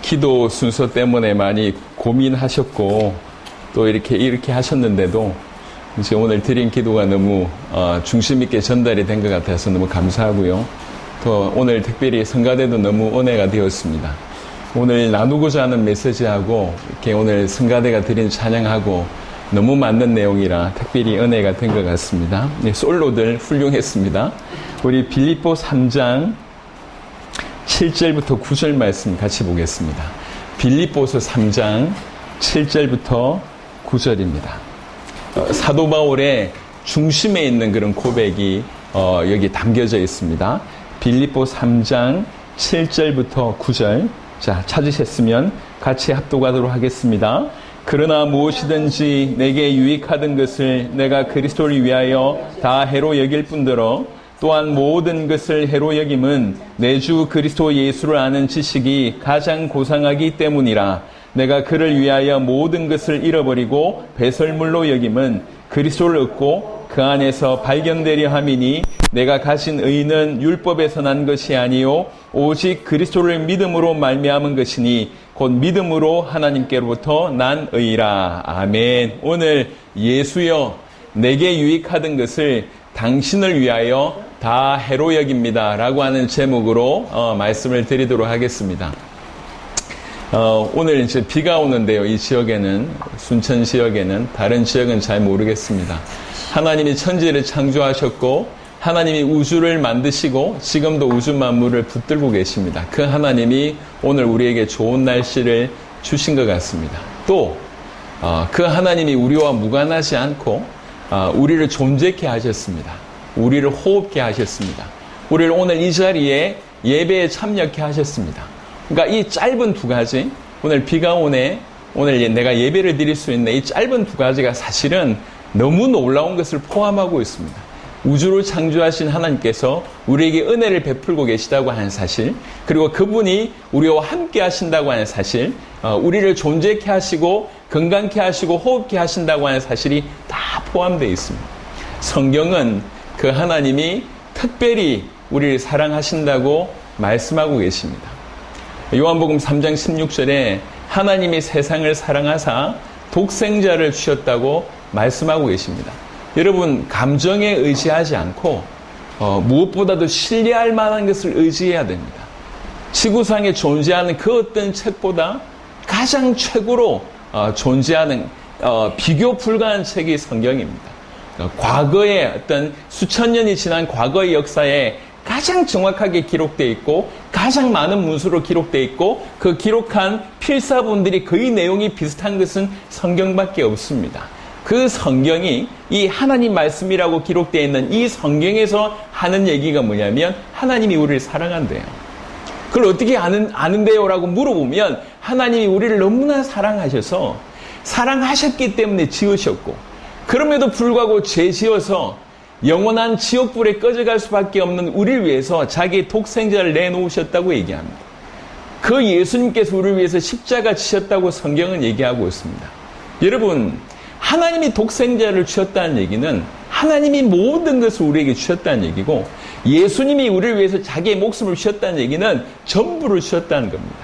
기도 순서 때문에 많이 고민하셨고 또 이렇게 하셨는데도 이제 오늘 드린 기도가 너무 중심 있게 전달이 된 것 같아서 너무 감사하고요. 또 오늘 특별히 성가대도 너무 은혜가 되었습니다. 오늘 나누고자 하는 메시지하고 이렇게 오늘 성가대가 드린 찬양하고 너무 맞는 내용이라 특별히 은혜가 된 것 같습니다. 네, 솔로들 훌륭했습니다. 우리 빌립보 3장 7절부터 9절 말씀 같이 보겠습니다. 빌립보서 3장 7절부터 9절입니다. 사도 바울의 중심에 있는 그런 고백이 여기 담겨져 있습니다. 빌립보 3장 7절부터 9절. 자, 찾으셨으면 같이 합독하도록 하겠습니다. 그러나 무엇이든지 내게 유익하던 것을 내가 그리스도를 위하여 다 해로 여길 뿐더러 또한 모든 것을 해로 여김은 내 주 그리스도 예수를 아는 지식이 가장 고상하기 때문이라. 내가 그를 위하여 모든 것을 잃어버리고 배설물로 여김은 그리스도를 얻고 그 안에서 발견되려 함이니 내가 가진 의는 율법에서 난 것이 아니요 오직 그리스도를 믿음으로 말미암은 것이니 곧 믿음으로 하나님께로부터 난 의라. 아멘. 오늘 예수여 내게 유익하던 것을 당신을 위하여 다 해로 여깁니다 라고 하는 제목으로 말씀을 드리도록 하겠습니다. 오늘 이제 비가 오는데요. 이 지역에는, 순천 지역에는, 다른 지역은 잘 모르겠습니다. 하나님이 천지를 창조하셨고 하나님이 우주를 만드시고 지금도 우주 만물을 붙들고 계십니다. 그 하나님이 오늘 우리에게 좋은 날씨를 주신 것 같습니다. 또 그 하나님이 우리와 무관하지 않고 우리를 존재케 하셨습니다. 우리를 호흡케 하셨습니다. 우리를 오늘 이 자리에 예배에 참여케 하셨습니다. 그러니까 이 짧은 두 가지, 오늘 비가 오네, 오늘 내가 예배를 드릴 수 있는 이 짧은 두 가지가 사실은 너무 놀라운 것을 포함하고 있습니다. 우주를 창조하신 하나님께서 우리에게 은혜를 베풀고 계시다고 하는 사실, 그리고 그분이 우리와 함께 하신다고 하는 사실, 우리를 존재케 하시고 건강케 하시고 호흡케 하신다고 하는 사실이 다 포함되어 있습니다. 성경은 그 하나님이 특별히 우리를 사랑하신다고 말씀하고 계십니다. 요한복음 3장 16절에 하나님이 세상을 사랑하사 독생자를 주셨다고 말씀하고 계십니다. 여러분, 감정에 의지하지 않고 무엇보다도 신뢰할 만한 것을 의지해야 됩니다. 지구상에 존재하는 그 어떤 책보다 가장 최고로 존재하는 비교 불가한 책이 성경입니다. 과거의 어떤 수천 년이 지난 과거의 역사에 가장 정확하게 기록되어 있고 가장 많은 문수로 기록되어 있고 그 기록한 필사본들이 거의 내용이 비슷한 것은 성경밖에 없습니다. 그 성경이 이 하나님 말씀이라고 기록되어 있는 이 성경에서 하는 얘기가 뭐냐면 하나님이 우리를 사랑한대요. 그걸 어떻게 아는데요? 라고 물어보면 하나님이 우리를 너무나 사랑하셔서 사랑하셨기 때문에 지으셨고 그럼에도 불구하고 죄 지어서 영원한 지옥불에 꺼져갈 수밖에 없는 우리를 위해서 자기의 독생자를 내놓으셨다고 얘기합니다. 그 예수님께서 우리를 위해서 십자가 지셨다고 성경은 얘기하고 있습니다. 여러분, 하나님이 독생자를 주셨다는 얘기는 하나님이 모든 것을 우리에게 주셨다는 얘기고 예수님이 우리를 위해서 자기의 목숨을 주셨다는 얘기는 전부를 주셨다는 겁니다.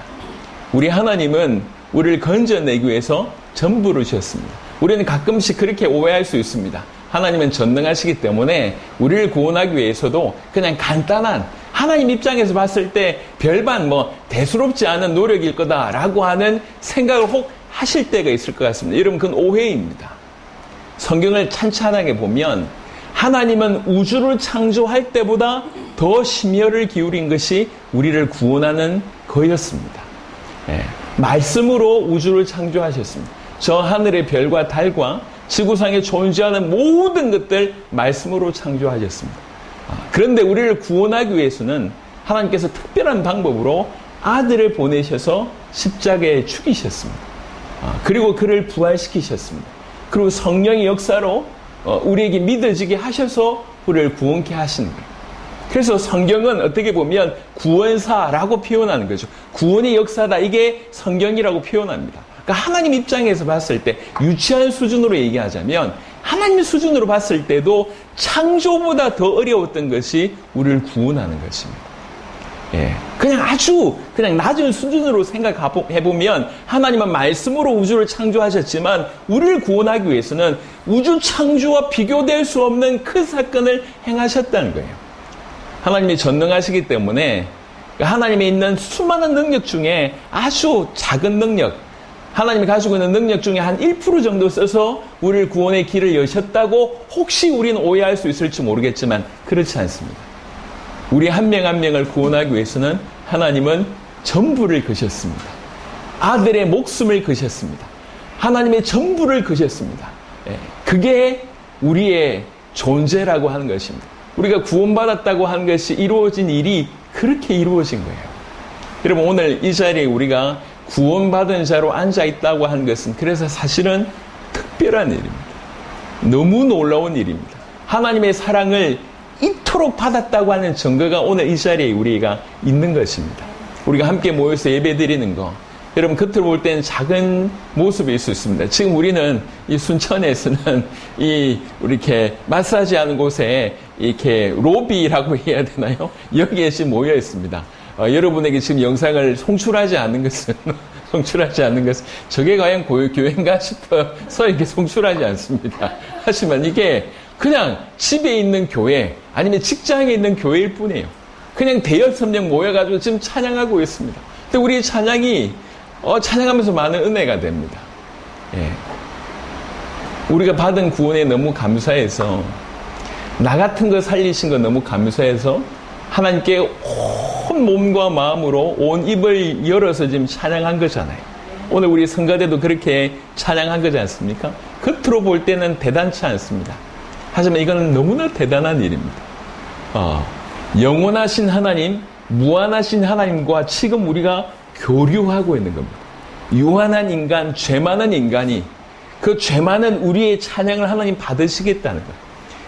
우리 하나님은 우리를 건져내기 위해서 전부를 주셨습니다. 우리는 가끔씩 그렇게 오해할 수 있습니다. 하나님은 전능하시기 때문에 우리를 구원하기 위해서도 그냥 간단한 하나님 입장에서 봤을 때 별반 대수롭지 않은 노력일 거다라고 하는 생각을 혹 하실 때가 있을 것 같습니다. 여러분, 그건 오해입니다. 성경을 찬찬하게 보면 하나님은 우주를 창조할 때보다 더 심혈을 기울인 것이 우리를 구원하는 거였습니다. 말씀으로 우주를 창조하셨습니다. 저 하늘의 별과 달과 지구상에 존재하는 모든 것들 말씀으로 창조하셨습니다. 그런데 우리를 구원하기 위해서는 하나님께서 특별한 방법으로 아들을 보내셔서 십자가에 죽이셨습니다. 그리고 그를 부활시키셨습니다. 그리고 성령의 역사로 우리에게 믿어지게 하셔서 우리를 구원케 하시는 거예요. 그래서 성경은 어떻게 보면 구원사라고 표현하는 거죠. 구원의 역사다. 이게 성경이라고 표현합니다. 그러니까 하나님 입장에서 봤을 때 유치한 수준으로 얘기하자면 하나님 수준으로 봤을 때도 창조보다 더 어려웠던 것이 우리를 구원하는 것입니다. 그냥 아주 그냥 낮은 수준으로 생각해보면 하나님은 말씀으로 우주를 창조하셨지만 우리를 구원하기 위해서는 우주 창조와 비교될 수 없는 큰 사건을 행하셨다는 거예요. 하나님이 전능하시기 때문에 하나님이 있는 수많은 능력 중에 아주 작은 능력, 하나님이 가지고 있는 능력 중에 한 1% 정도 써서 우리를 구원의 길을 여셨다고 혹시 우리는 오해할 수 있을지 모르겠지만 그렇지 않습니다. 우리 한 명 한 명을 구원하기 위해서는 하나님은 전부를 거셨습니다. 아들의 목숨을 거셨습니다. 하나님의 전부를 거셨습니다. 그게 우리의 존재라고 하는 것입니다. 우리가 구원받았다고 하는 것이 이루어진 일이 그렇게 이루어진 거예요. 여러분, 오늘 이 자리에 우리가 구원받은 자로 앉아있다고 하는 것은 그래서 사실은 특별한 일입니다. 너무 놀라운 일입니다. 하나님의 사랑을 이토록 받았다고 하는 증거가 오늘 이 자리에 우리가 있는 것입니다. 우리가 함께 모여서 예배 드리는 거, 여러분 겉으로 볼 때는 작은 모습일 수 있습니다. 지금 우리는 이 순천에서는 이렇게 마사지 하는 곳에 이렇게 로비라고 해야 되나요? 여기에 지금 모여 있습니다. 여러분에게 지금 영상을 송출하지 않는 것은 저게 과연 교회인가 싶어서 이렇게 송출하지 않습니다. 하지만 이게 그냥 집에 있는 교회 아니면 직장에 있는 교회일 뿐이에요. 그냥 대여섯 명 모여가지고 지금 찬양하고 있습니다. 근데 우리 찬양이 찬양하면서 많은 은혜가 됩니다. 우리가 받은 구원에 너무 감사해서 나 같은 거 살리신 거 너무 감사해서 하나님께 온 몸과 마음으로 온 입을 열어서 지금 찬양한 거잖아요. 오늘 우리 성가대도 그렇게 찬양한 거지 않습니까? 겉으로 볼 때는 대단치 않습니다. 하지만 이거는 너무나 대단한 일입니다. 영원하신 하나님, 무한하신 하나님과 지금 우리가 교류하고 있는 겁니다. 유한한 인간, 죄 많은 인간이 그 죄 많은 우리의 찬양을 하나님 받으시겠다는 것,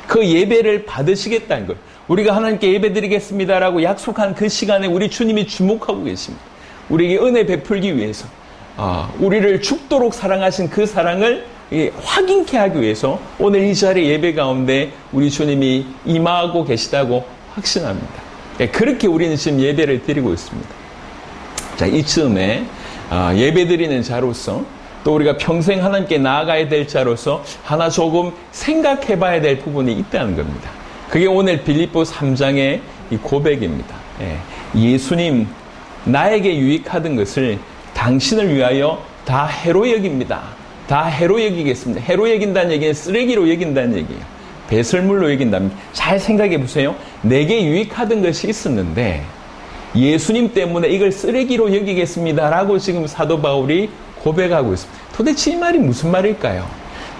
그 예배를 받으시겠다는 것, 우리가 하나님께 예배 드리겠습니다라고 약속한 그 시간에 우리 주님이 주목하고 계십니다. 우리에게 은혜 베풀기 위해서 우리를 죽도록 사랑하신 그 사랑을 확인케 하기 위해서 오늘 이 자리에 예배 가운데 우리 주님이 임하고 계시다고 확신합니다. 그렇게 우리는 지금 예배를 드리고 있습니다. 자, 이쯤에 예배 드리는 자로서 또 우리가 평생 하나님께 나아가야 될 자로서 하나 조금 생각해 봐야 될 부분이 있다는 겁니다. 그게 오늘 빌립보 3장의 이 고백입니다. 예수님, 나에게 유익하던 것을 당신을 위하여 다 해로 여깁니다. 다 해로 여기겠습니다. 해로 여긴다는 얘기는 쓰레기로 여긴다는 얘기예요. 배설물로 여긴답니다. 잘 생각해 보세요. 내게 유익하던 것이 있었는데 예수님 때문에 이걸 쓰레기로 여기겠습니다라고 지금 사도 바울이 고백하고 있습니다. 도대체 이 말이 무슨 말일까요?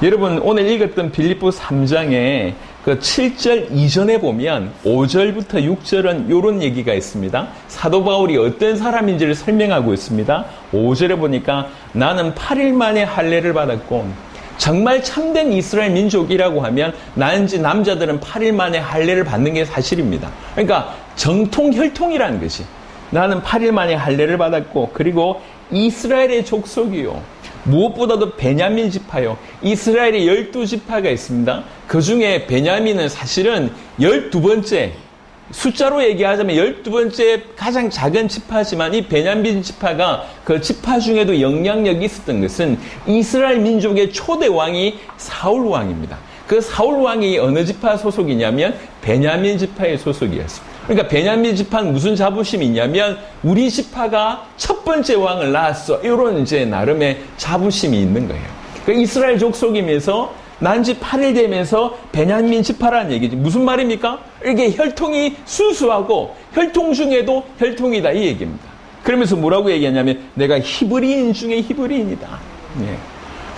여러분, 오늘 읽었던 빌립보 3장의 그 7절 이전에 보면 5절부터 6절은 이런 얘기가 있습니다. 사도 바울이 어떤 사람인지를 설명하고 있습니다. 5절에 보니까 나는 8일 만에 할례를 받았고, 정말 참된 이스라엘 민족이라고 하면 나은지 남자들은 8일 만에 할례를 받는 게 사실입니다. 그러니까 정통 혈통이라는 것이, 나는 8일 만에 할례를 받았고, 그리고 이스라엘의 족속이요, 무엇보다도 베냐민 지파요. 이스라엘에 12지파가 있습니다. 그 중에 베냐민은 사실은 12번째, 숫자로 얘기하자면 12번째 가장 작은 지파지만 이 베냐민 지파가 그 지파 중에도 영향력이 있었던 것은 이스라엘 민족의 초대 왕이 사울 왕입니다. 그 사울 왕이 어느 지파 소속이냐면 베냐민 지파의 소속이었습니다. 그러니까 베냐민 지파는 무슨 자부심이 있냐면 우리 지파가 첫 번째 왕을 낳았어. 이런 이제 나름의 자부심이 있는 거예요. 그러니까 이스라엘 족속이면서 난지 8일 되면서 베냐민 지파라는 얘기지. 무슨 말입니까? 이게 혈통이 순수하고 혈통 중에도 혈통이다 이 얘기입니다. 그러면서 뭐라고 얘기하냐면 내가 히브리인 중에 히브리인이다.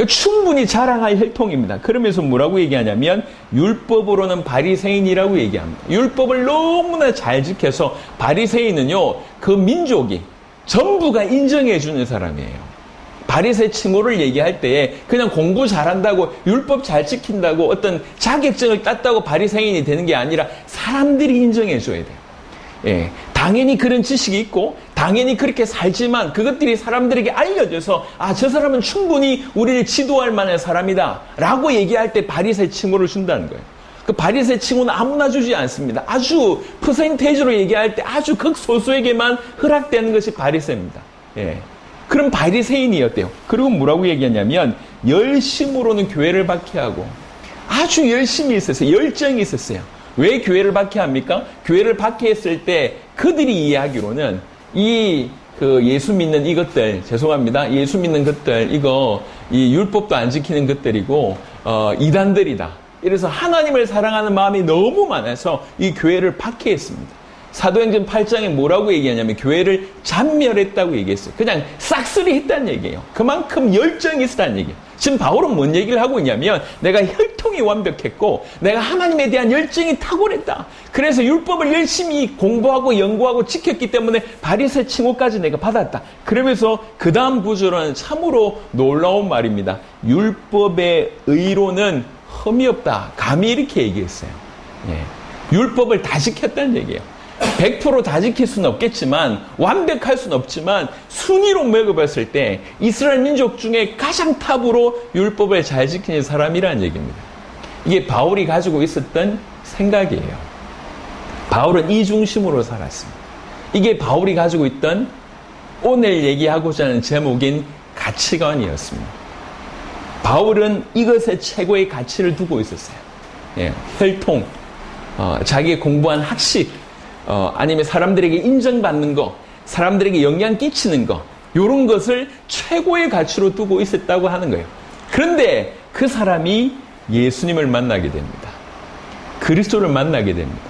충분히 자랑할 혈통입니다. 그러면서 뭐라고 얘기하냐면 율법으로는 바리새인이라고 얘기합니다. 율법을 너무나 잘 지켜서 바리새인은요, 그 민족이 전부가 인정해 주는 사람이에요. 바리새 칭호를 얘기할 때에 그냥 공부 잘한다고 율법 잘 지킨다고 어떤 자격증을 땄다고 바리새인이 되는 게 아니라 사람들이 인정해 줘야 돼요. 당연히 그런 지식이 있고 당연히 그렇게 살지만 그것들이 사람들에게 알려져서 저 사람은 충분히 우리를 지도할 만한 사람이다 라고 얘기할 때 바리새 칭호를 준다는 거예요. 그 바리새 칭호는 아무나 주지 않습니다. 아주 퍼센테이지로 얘기할 때 아주 극소수에게만 허락되는 것이 바리새입니다. 예. 그럼 바리새인이었대요. 그리고 뭐라고 얘기하냐면 열심으로는 교회를 박해하고 아주 열심히 있었어요. 열정이 있었어요. 왜 교회를 박해합니까? 교회를 박해했을 때 그들이 이야기로는 예수 믿는 이것들, 죄송합니다. 예수 믿는 것들, 이 율법도 안 지키는 것들이고, 이단들이다. 이래서 하나님을 사랑하는 마음이 너무 많아서 이 교회를 박해했습니다. 사도행전 8장에 뭐라고 얘기하냐면 교회를 잔멸했다고 얘기했어요. 그냥 싹쓸이 했다는 얘기예요. 그만큼 열정이 있었다는 얘기예요. 지금 바울은 뭔 얘기를 하고 있냐면 내가 혈통이 완벽했고 내가 하나님에 대한 열정이 탁월했다. 그래서 율법을 열심히 공부하고 연구하고 지켰기 때문에 바리새 칭호까지 내가 받았다. 그러면서 그 다음 구절은 참으로 놀라운 말입니다. 율법의 의로는 흠이 없다. 감히 이렇게 얘기했어요. 예. 율법을 다 지켰다는 얘기예요. 100% 다 지킬 수는 없겠지만 완벽할 수는 없지만 순위로 매겨봤을 때 이스라엘 민족 중에 가장 탑으로 율법을 잘 지키는 사람이라는 얘기입니다. 이게 바울이 가지고 있었던 생각이에요. 바울은 이 중심으로 살았습니다. 이게 바울이 가지고 있던 오늘 얘기하고자 하는 제목인 가치관이었습니다. 바울은 이것에 최고의 가치를 두고 있었어요. 예, 혈통, 자기의 공부한 학식, 아니면 사람들에게 인정받는 거, 사람들에게 영향 끼치는 거, 이런 것을 최고의 가치로 두고 있었다고 하는 거예요. 그런데 그 사람이 예수님을 만나게 됩니다. 그리스도를 만나게 됩니다.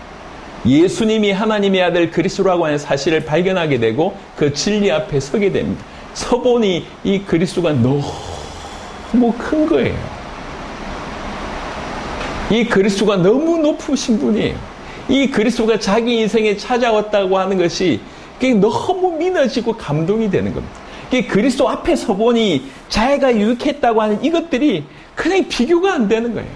예수님이 하나님의 아들 그리스도라고 하는 사실을 발견하게 되고 그 진리 앞에 서게 됩니다. 서보니 이 그리스도가 너무 큰 거예요. 이 그리스도가 너무 높으신 분이에요. 이 그리스도가 자기 인생에 찾아왔다고 하는 것이 너무 믿어지고 감동이 되는 겁니다. 그리스도 앞에 서보니 자기가 유익했다고 하는 이것들이 그냥 비교가 안 되는 거예요.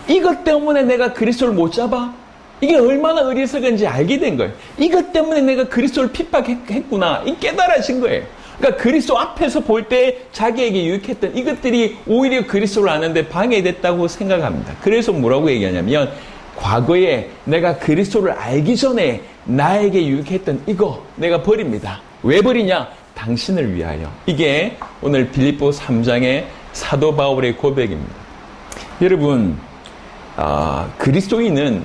이것 때문에 내가 그리스도를 못 잡아? 이게 얼마나 어리석은지 알게 된 거예요. 이것 때문에 내가 그리스도를 핍박했구나. 이 깨달아진 거예요. 그러니까 그리스도 앞에서 볼 때 자기에게 유익했던 이것들이 오히려 그리스도를 아는데 방해됐다고 생각합니다. 그래서 뭐라고 얘기하냐면 과거에 내가 그리스도를 알기 전에 나에게 유익했던 이거 내가 버립니다. 왜 버리냐? 당신을 위하여. 이게 오늘 빌립보 3장의 사도 바울의 고백입니다. 여러분, 그리스도인은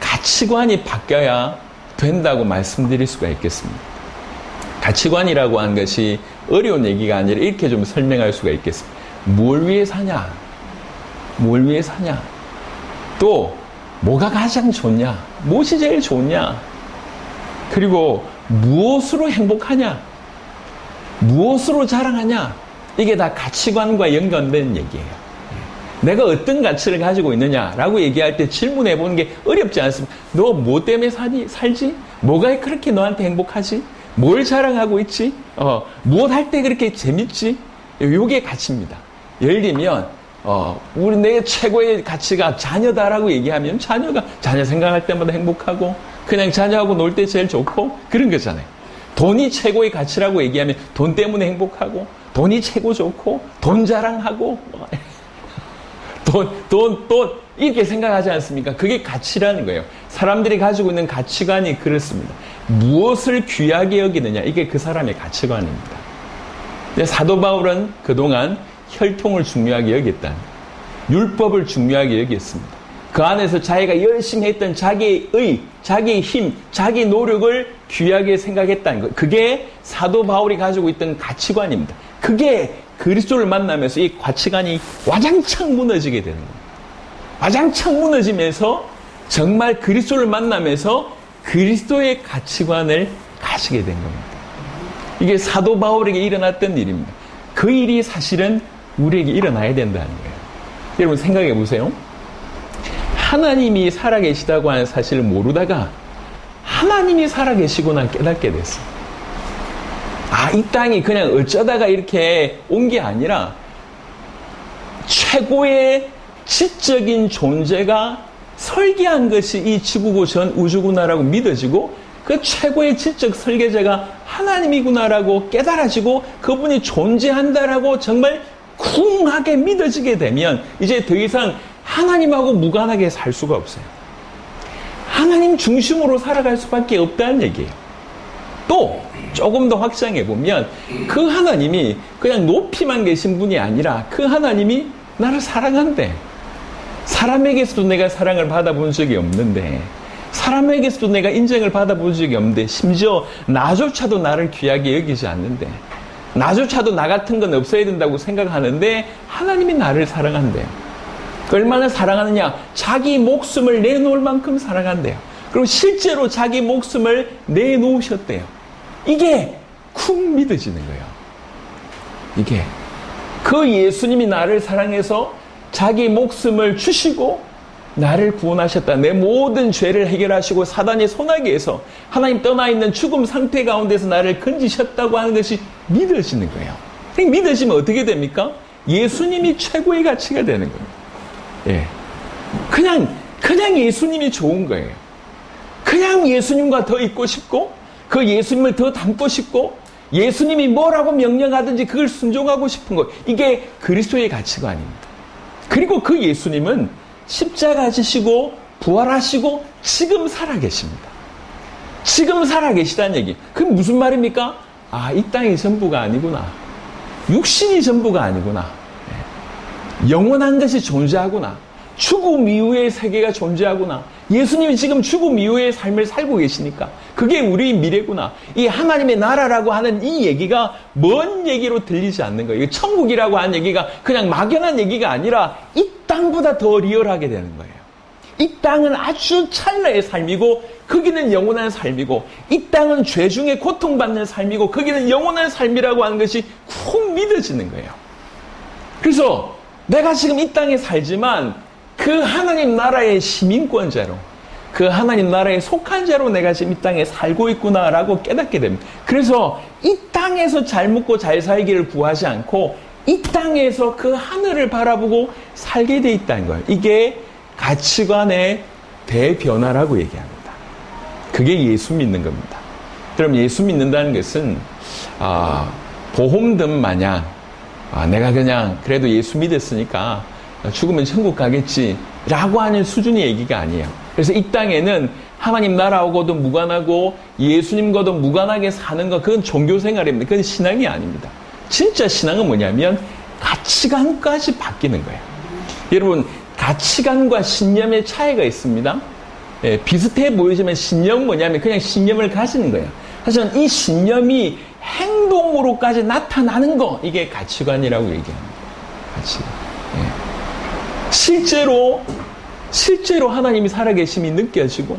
가치관이 바뀌어야 된다고 말씀드릴 수가 있겠습니다. 가치관이라고 하는 것이 어려운 얘기가 아니라 이렇게 좀 설명할 수가 있겠습니다. 뭘 위해 사냐? 뭘 위해 사냐? 또 뭐가 가장 좋냐? 무엇이 제일 좋냐? 그리고 무엇으로 행복하냐? 무엇으로 자랑하냐? 이게 다 가치관과 연관된 얘기예요. 내가 어떤 가치를 가지고 있느냐라고 얘기할 때 질문해 보는 게 어렵지 않습니다. 너 뭐 때문에 살지? 뭐가 그렇게 너한테 행복하지? 뭘 자랑하고 있지? 무엇 할 때 그렇게 재밌지? 요게 가치입니다. 예를 들면 우리 내 최고의 가치가 자녀다라고 얘기하면 자녀 생각할 때마다 행복하고 그냥 자녀하고 놀 때 제일 좋고 그런 거잖아요. 돈이 최고의 가치라고 얘기하면 돈 때문에 행복하고 돈이 최고 좋고 돈 자랑하고 돈 이렇게 생각하지 않습니까? 그게 가치라는 거예요. 사람들이 가지고 있는 가치관이 그렇습니다. 무엇을 귀하게 여기느냐 이게 그 사람의 가치관입니다. 사도 바울은 그동안 혈통을 중요하게 여겼다. 율법을 중요하게 여겼습니다. 그 안에서 자기가 열심히 했던 자기의 의, 자기의 힘, 자기의 노력을 귀하게 생각했다는 것. 그게 사도 바울이 가지고 있던 가치관입니다. 그게 그리스도를 만나면서 이 가치관이 와장창 무너지게 되는 겁니다. 와장창 무너지면서 정말 그리스도를 만나면서 그리스도의 가치관을 가지게 된 겁니다. 이게 사도 바울에게 일어났던 일입니다. 그 일이 사실은 우리에게 일어나야 된다는 거예요. 여러분 생각해 보세요. 하나님이 살아계시다고 하는 사실을 모르다가 하나님이 살아계시구나 깨닫게 됐어요. 이 땅이 그냥 어쩌다가 이렇게 온 게 아니라 최고의 지적인 존재가 설계한 것이 이 지구고 전 우주구나라고 믿어지고 그 최고의 지적 설계자가 하나님이구나라고 깨달아지고 그분이 존재한다라고 정말 쿵하게 믿어지게 되면 이제 더 이상 하나님하고 무관하게 살 수가 없어요. 하나님 중심으로 살아갈 수밖에 없다는 얘기예요. 또 조금 더 확장해 보면 그 하나님이 그냥 높이만 계신 분이 아니라 그 하나님이 나를 사랑한대. 사람에게서도 내가 사랑을 받아본 적이 없는데, 사람에게서도 내가 인정을 받아본 적이 없는데, 심지어 나조차도 나를 귀하게 여기지 않는데, 나조차도 나 같은 건 없어야 된다고 생각하는데 하나님이 나를 사랑한대요. 얼마나 사랑하느냐? 자기 목숨을 내놓을 만큼 사랑한대요. 그리고 실제로 자기 목숨을 내놓으셨대요. 이게 쿵 믿어지는 거예요. 이게 그 예수님이 나를 사랑해서 자기 목숨을 주시고 나를 구원하셨다. 내 모든 죄를 해결하시고 사단의 손아귀에서 하나님 떠나 있는 죽음 상태 가운데서 나를 건지셨다고 하는 것이 믿어지는 거예요. 믿어지면 어떻게 됩니까? 예수님이 최고의 가치가 되는 거예요. 예. 그냥 예수님이 좋은 거예요. 그냥 예수님과 더 있고 싶고, 그 예수님을 더 닮고 싶고, 예수님이 뭐라고 명령하든지 그걸 순종하고 싶은 것. 이게 그리스도의 가치관입니다. 그리고 그 예수님은 십자가 지시고 부활하시고 지금 살아계십니다. 지금 살아계시다는 얘기. 그게 무슨 말입니까? 아, 이 땅이 전부가 아니구나. 육신이 전부가 아니구나. 영원한 것이 존재하구나. 죽음 이후의 세계가 존재하구나. 예수님이 지금 죽음 이후의 삶을 살고 계시니까 그게 우리의 미래구나. 이 하나님의 나라라고 하는 이 얘기가 먼 얘기로 들리지 않는 거예요. 천국이라고 하는 얘기가 그냥 막연한 얘기가 아니라 이 땅보다 더 리얼하게 되는 거예요. 이 땅은 아주 찰나의 삶이고 거기는 영원한 삶이고, 이 땅은 죄 중에 고통받는 삶이고 거기는 영원한 삶이라고 하는 것이 훅 믿어지는 거예요. 그래서 내가 지금 이 땅에 살지만 그 하나님 나라의 시민권자로, 그 하나님 나라에 속한 자로 내가 지금 이 땅에 살고 있구나라고 깨닫게 됩니다. 그래서 이 땅에서 잘 먹고 잘 살기를 구하지 않고 이 땅에서 그 하늘을 바라보고 살게 돼 있다는 거예요. 이게 가치관의 대변화라고 얘기합니다. 그게 예수 믿는 겁니다. 그럼 예수 믿는다는 것은 보험금 마냥 내가 그냥 그래도 예수 믿었으니까 죽으면 천국 가겠지라고 하는 수준의 얘기가 아니에요. 그래서 이 땅에는 하나님 나라하고도 무관하고 예수님과도 무관하게 사는 것, 그건 종교 생활입니다. 그건 신앙이 아닙니다. 진짜 신앙은 뭐냐면 가치관까지 바뀌는 거예요. 여러분, 가치관과 신념의 차이가 있습니다. 예, 비슷해 보이지만 신념은 뭐냐면 그냥 신념을 가지는 거예요. 하지만 이 신념이 행동으로까지 나타나는 거, 이게 가치관이라고 얘기합니다. 가치관. 예. 실제로 하나님이 살아계심이 느껴지고,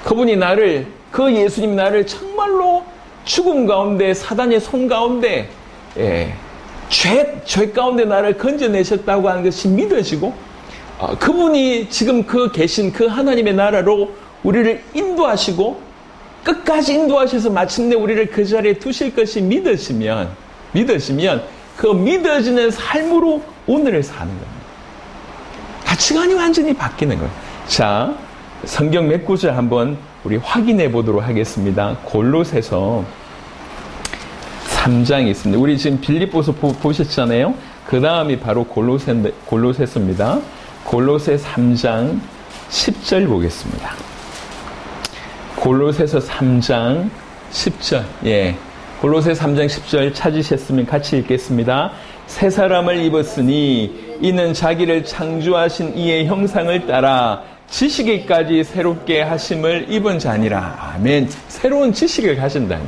그분이 나를, 그 예수님 나를 정말로 죽음 가운데, 사단의 손 가운데, 죄 가운데 나를 건져내셨다고 하는 것이 믿어지고, 그분이 지금 계신 그 하나님의 나라로 우리를 인도하시고, 끝까지 인도하셔서 마침내 우리를 그 자리에 두실 것이 믿어지면 그 믿어지는 삶으로 오늘을 사는 겁니다. 가치관이 완전히 바뀌는 거예요. 자, 성경 몇 구절 한번 우리 확인해 보도록 하겠습니다. 골로새서 3장이 있습니다. 우리 지금 빌립보서 보셨잖아요. 그 다음이 바로 골로새서입니다. 골로새 3장 10절 보겠습니다. 골로새서 3장 10절. 예. 골로새 3장 10절 찾으셨으면 같이 읽겠습니다. 새 사람을 입었으니 이는 자기를 창조하신 이의 형상을 따라 지식에까지 새롭게 하심을 입은 자니라. 아멘. 새로운 지식을 가진다니.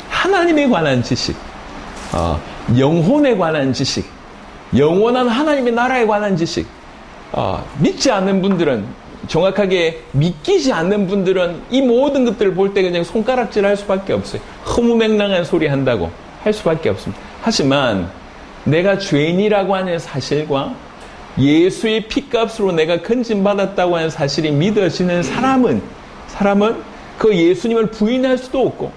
하나님에 관한 지식, 영혼에 관한 지식, 영원한 하나님의 나라에 관한 지식. 믿지 않는 분들은, 정확하게 믿기지 않는 분들은 이 모든 것들을 볼 때 그냥 손가락질 할 수밖에 없어요. 허무맹랑한 소리 한다고 할 수밖에 없습니다. 하지만 내가 죄인이라고 하는 사실과 예수의 피값으로 내가 건진받았다고 하는 사실이 믿어지는 사람은 그 예수님을 부인할 수도 없고,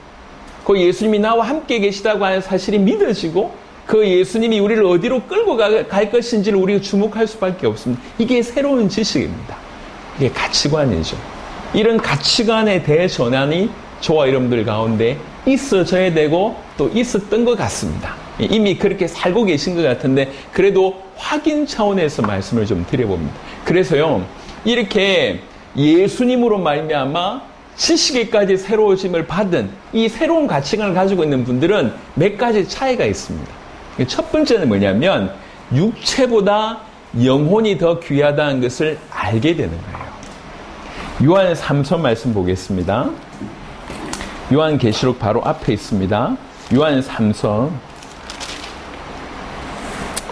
그 예수님이 나와 함께 계시다고 하는 사실이 믿어지고, 그 예수님이 우리를 어디로 끌고 갈 것인지를 우리가 주목할 수밖에 없습니다. 이게 새로운 지식입니다. 이게 가치관이죠. 이런 가치관의 대전환이 저와 여러분들 가운데 있어져야 되고 또 있었던 것 같습니다. 이미 그렇게 살고 계신 것 같은데 그래도 확인 차원에서 말씀을 좀 드려봅니다. 그래서요, 이렇게 예수님으로 말미암아 지식에까지 새로워짐을 받은 이 새로운 가치관을 가지고 있는 분들은 몇 가지 차이가 있습니다. 첫 번째는 뭐냐면 육체보다 영혼이 더 귀하다는 것을 알게 되는 거예요. 요한 3서 말씀 보겠습니다. 요한계시록 바로 앞에 있습니다. 요한 3서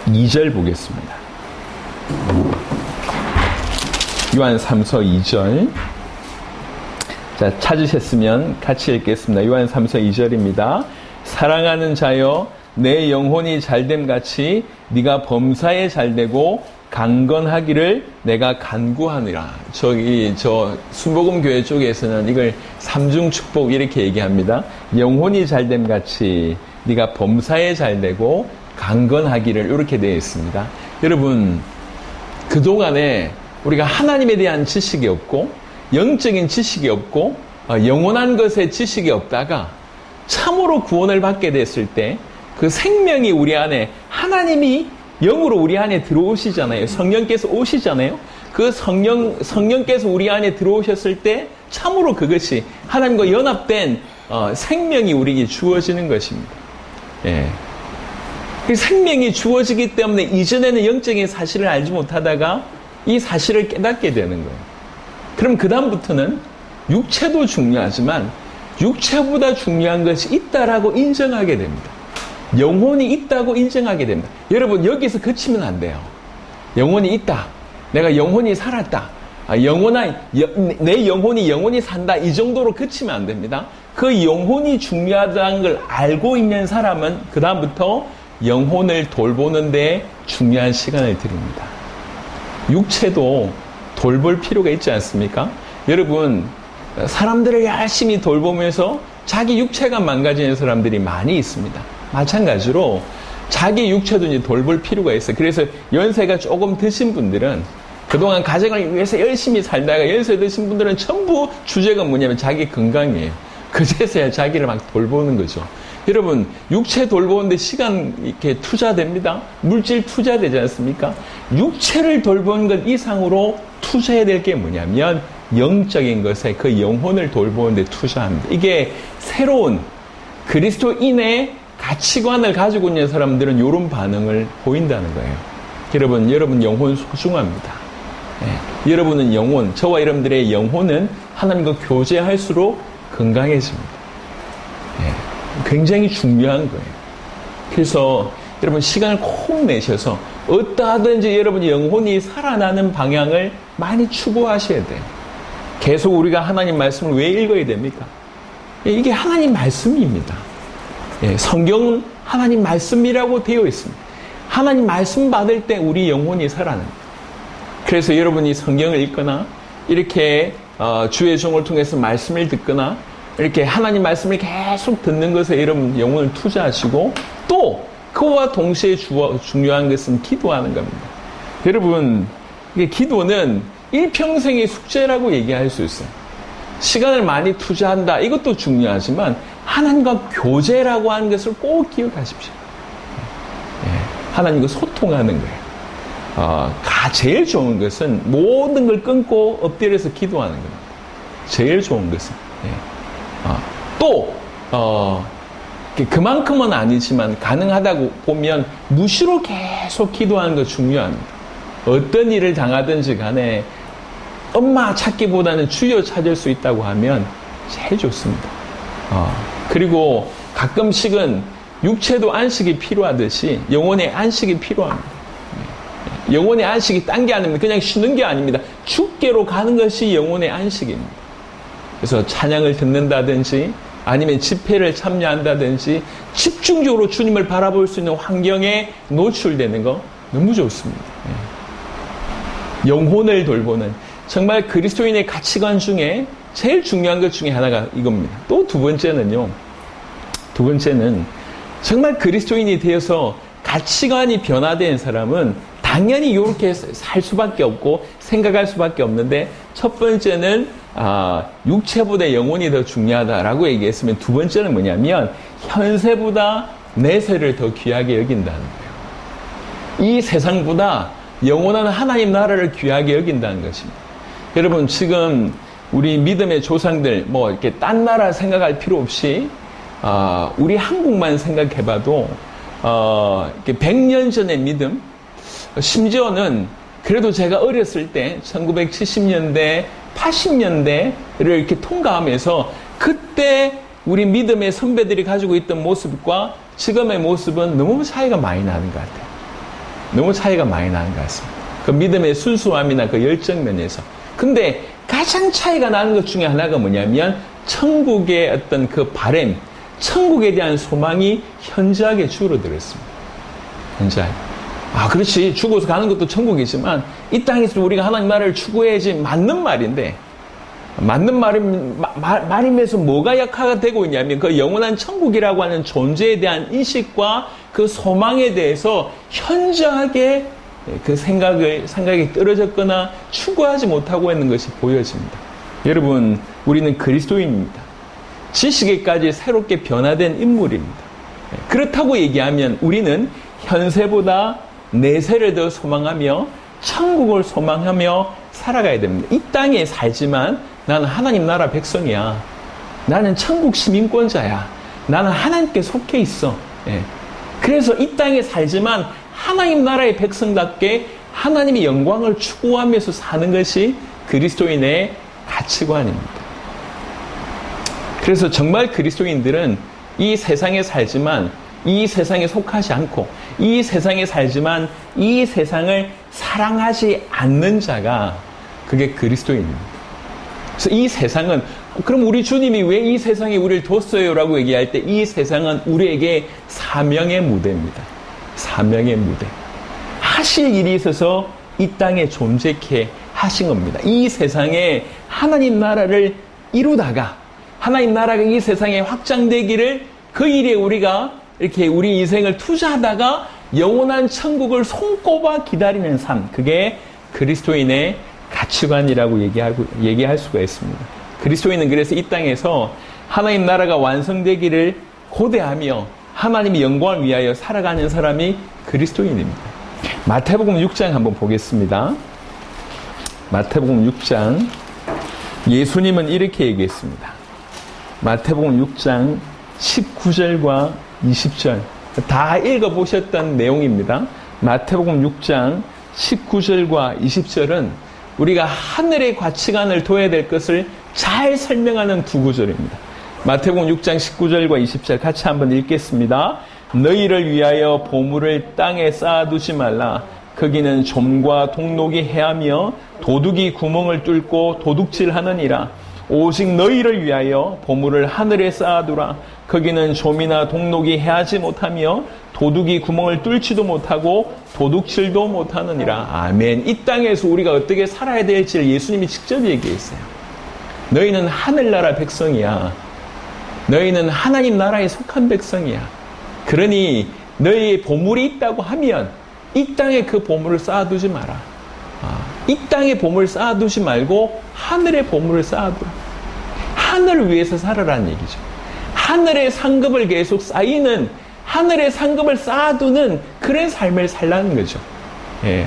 2절 보겠습니다. 요한 3서 2절. 자, 찾으셨으면 같이 읽겠습니다. 요한 3서 2절입니다. 사랑하는 자여, 내 영혼이 잘됨 같이 네가 범사에 잘되고 강건하기를 내가 간구하느라. 저 순복음교회 쪽에서는 이걸 삼중축복 이렇게 얘기합니다. 영혼이 잘됨 같이 네가 범사에 잘되고 강건하기를, 이렇게 되어 있습니다. 여러분, 그동안에 우리가 하나님에 대한 지식이 없고 영적인 지식이 없고 영원한 것에 지식이 없다가 참으로 구원을 받게 됐을 때 그 생명이 우리 안에, 하나님이 영으로 우리 안에 들어오시잖아요. 성령께서 오시잖아요. 그 성령께서 우리 안에 들어오셨을 때 참으로 그것이 하나님과 연합된 생명이 우리에게 주어지는 것입니다. 예. 그 생명이 주어지기 때문에 이전에는 영적인 사실을 알지 못하다가 이 사실을 깨닫게 되는 거예요. 그럼 그 다음부터는 육체도 중요하지만 육체보다 중요한 것이 있다라고 인정하게 됩니다. 영혼이 있다고 인정하게 됩니다. 여러분, 여기서 그치면 안 돼요. 영혼이 있다. 내가 영혼이 살았다. 내 영혼이 산다. 이 정도로 그치면 안 됩니다. 그 영혼이 중요하다는 걸 알고 있는 사람은 그 다음부터 영혼을 돌보는 데 중요한 시간을 드립니다. 육체도 돌볼 필요가 있지 않습니까? 여러분, 사람들을 열심히 돌보면서 자기 육체가 망가지는 사람들이 많이 있습니다. 마찬가지로 자기 육체도 이제 돌볼 필요가 있어요. 그래서 연세가 조금 드신 분들은, 그동안 가정을 위해서 열심히 살다가 연세 드신 분들은 전부 주제가 뭐냐면 자기 건강이에요. 그제서야 자기를 막 돌보는 거죠. 여러분, 육체 돌보는데 시간 이렇게 투자됩니다. 물질 투자되지 않습니까? 육체를 돌보는 것 이상으로 투자해야 될 게 뭐냐면 영적인 것에, 그 영혼을 돌보는 데 투자합니다. 이게 새로운 그리스도인의 가치관을 가지고 있는 사람들은 이런 반응을 보인다는 거예요. 여러분 영혼 소중합니다. 네. 여러분은 영혼, 저와 여러분들의 영혼은 하나님과 교제할수록 건강해집니다. 네. 굉장히 중요한 거예요. 그래서 여러분 시간을 꼭 내셔서 어떠하든지 여러분 영혼이 살아나는 방향을 많이 추구하셔야 돼요. 계속 우리가 하나님 말씀을 왜 읽어야 됩니까? 이게 하나님 말씀입니다. 예, 성경은 하나님 말씀이라고 되어 있습니다. 하나님 말씀 받을 때 우리 영혼이 살아납니다. 그래서 여러분이 성경을 읽거나 이렇게 주의 종을 통해서 말씀을 듣거나 이렇게 하나님 말씀을 계속 듣는 것에 여러분 영혼을 투자하시고, 또 그와 동시에 중요한 것은 기도하는 겁니다. 여러분, 이게 기도는 일평생의 숙제라고 얘기할 수 있어요. 시간을 많이 투자한다, 이것도 중요하지만 하나님과 교제라고 하는 것을 꼭 기억하십시오. 하나님과 소통하는 거예요. 제일 좋은 것은 모든 걸 끊고 엎드려서 기도하는 겁니다. 제일 좋은 것은. 또 그만큼은 아니지만 가능하다고 보면 무시로 계속 기도하는 거 중요합니다. 어떤 일을 당하든지 간에 엄마 찾기보다는 주여 찾을 수 있다고 하면 제일 좋습니다. 그리고 가끔씩은 육체도 안식이 필요하듯이 영혼의 안식이 필요합니다. 영혼의 안식이 딴 게 아닙니다. 그냥 쉬는 게 아닙니다. 주께로 가는 것이 영혼의 안식입니다. 그래서 찬양을 듣는다든지 아니면 집회를 참여한다든지 집중적으로 주님을 바라볼 수 있는 환경에 노출되는 거 너무 좋습니다. 영혼을 돌보는, 정말 그리스도인의 가치관 중에 제일 중요한 것 중에 하나가 이겁니다. 또 두 번째는 정말 그리스도인이 되어서 가치관이 변화된 사람은 당연히 이렇게 살 수밖에 없고 생각할 수밖에 없는데, 첫 번째는 육체보다 영혼이 더 중요하다라고 얘기했으면, 두 번째는 뭐냐면 현세보다 내세를 더 귀하게 여긴다는 거예요. 이 세상보다 영원한 하나님 나라를 귀하게 여긴다는 것입니다. 여러분, 지금 우리 믿음의 조상들, 이렇게 딴 나라 생각할 필요 없이, 우리 한국만 생각해봐도, 이렇게 100년 전의 믿음, 심지어는 그래도 제가 어렸을 때 1970년대, 80년대를 이렇게 통과하면서 그때 우리 믿음의 선배들이 가지고 있던 모습과 지금의 모습은 너무 차이가 많이 나는 것 같아요. 너무 차이가 많이 나는 것 같습니다. 그 믿음의 순수함이나 그 열정 면에서. 근데 가장 차이가 나는 것 중에 하나가 뭐냐면 천국의 어떤 그 바램, 천국에 대한 소망이 현저하게 줄어들었습니다. 현저하게. 그렇지. 죽어서 가는 것도 천국이지만 이 땅에서 우리가 하나님 나라를 추구해야지 맞는 말인데 맞는 말이면서 뭐가 약화가 되고 있냐면 그 영원한 천국이라고 하는 존재에 대한 인식과 그 소망에 대해서 현저하게 그 생각이 떨어졌거나 추구하지 못하고 있는 것이 보여집니다. 여러분, 우리는 그리스도인입니다. 지식에까지 새롭게 변화된 인물입니다. 그렇다고 얘기하면 우리는 현세보다 내세를 더 소망하며 천국을 소망하며 살아가야 됩니다. 이 땅에 살지만 나는 하나님 나라 백성이야. 나는 천국 시민권자야. 나는 하나님께 속해 있어. 그래서 이 땅에 살지만 하나님 나라의 백성답게 하나님의 영광을 추구하면서 사는 것이 그리스도인의 가치관입니다. 그래서 정말 그리스도인들은 이 세상에 살지만 이 세상에 속하지 않고 이 세상에 살지만 이 세상을 사랑하지 않는 자가 그게 그리스도인입니다. 그래서 이 세상은 그럼 우리 주님이 왜 이 세상에 우리를 뒀어요? 라고 얘기할 때 이 세상은 우리에게 사명의 무대입니다. 사명의 무대. 하실 일이 있어서 이 땅에 존재케 하신 겁니다. 이 세상에 하나님 나라를 이루다가 하나님 나라가 이 세상에 확장되기를 그 일에 우리가 이렇게 우리 인생을 투자하다가 영원한 천국을 손꼽아 기다리는 삶. 그게 그리스도인의 가치관이라고 얘기할 수가 있습니다. 그리스도인은 그래서 이 땅에서 하나님 나라가 완성되기를 고대하며 하나님의 영광을 위하여 살아가는 사람이 그리스도인입니다. 마태복음 6장 한번 보겠습니다. 마태복음 6장 예수님은 이렇게 얘기했습니다. 마태복음 6장 19절과 20절 다 읽어보셨던 내용입니다. 마태복음 6장 19절과 20절은 우리가 하늘의 가치관을 둬야 될 것을 잘 설명하는 두 구절입니다. 마태복음 6장 19절과 20절 같이 한번 읽겠습니다. 너희를 위하여 보물을 땅에 쌓아두지 말라. 거기는 좀과 동록이 해하며 도둑이 구멍을 뚫고 도둑질하느니라. 오직 너희를 위하여 보물을 하늘에 쌓아두라. 거기는 좀이나 동록이 해하지 못하며 도둑이 구멍을 뚫지도 못하고 도둑질도 못하느니라. 아멘. 이 땅에서 우리가 어떻게 살아야 될지를 예수님이 직접 얘기했어요. 너희는 하늘나라 백성이야. 너희는 하나님 나라에 속한 백성이야. 그러니 너희의 보물이 있다고 하면 이 땅에 그 보물을 쌓아두지 마라. 이 땅에 보물을 쌓아두지 말고 하늘의 보물을 쌓아두라. 하늘을 위해서 살아라는 얘기죠. 하늘의 상급을 계속 쌓이는, 하늘의 상급을 쌓아두는 그런 삶을 살라는 거죠.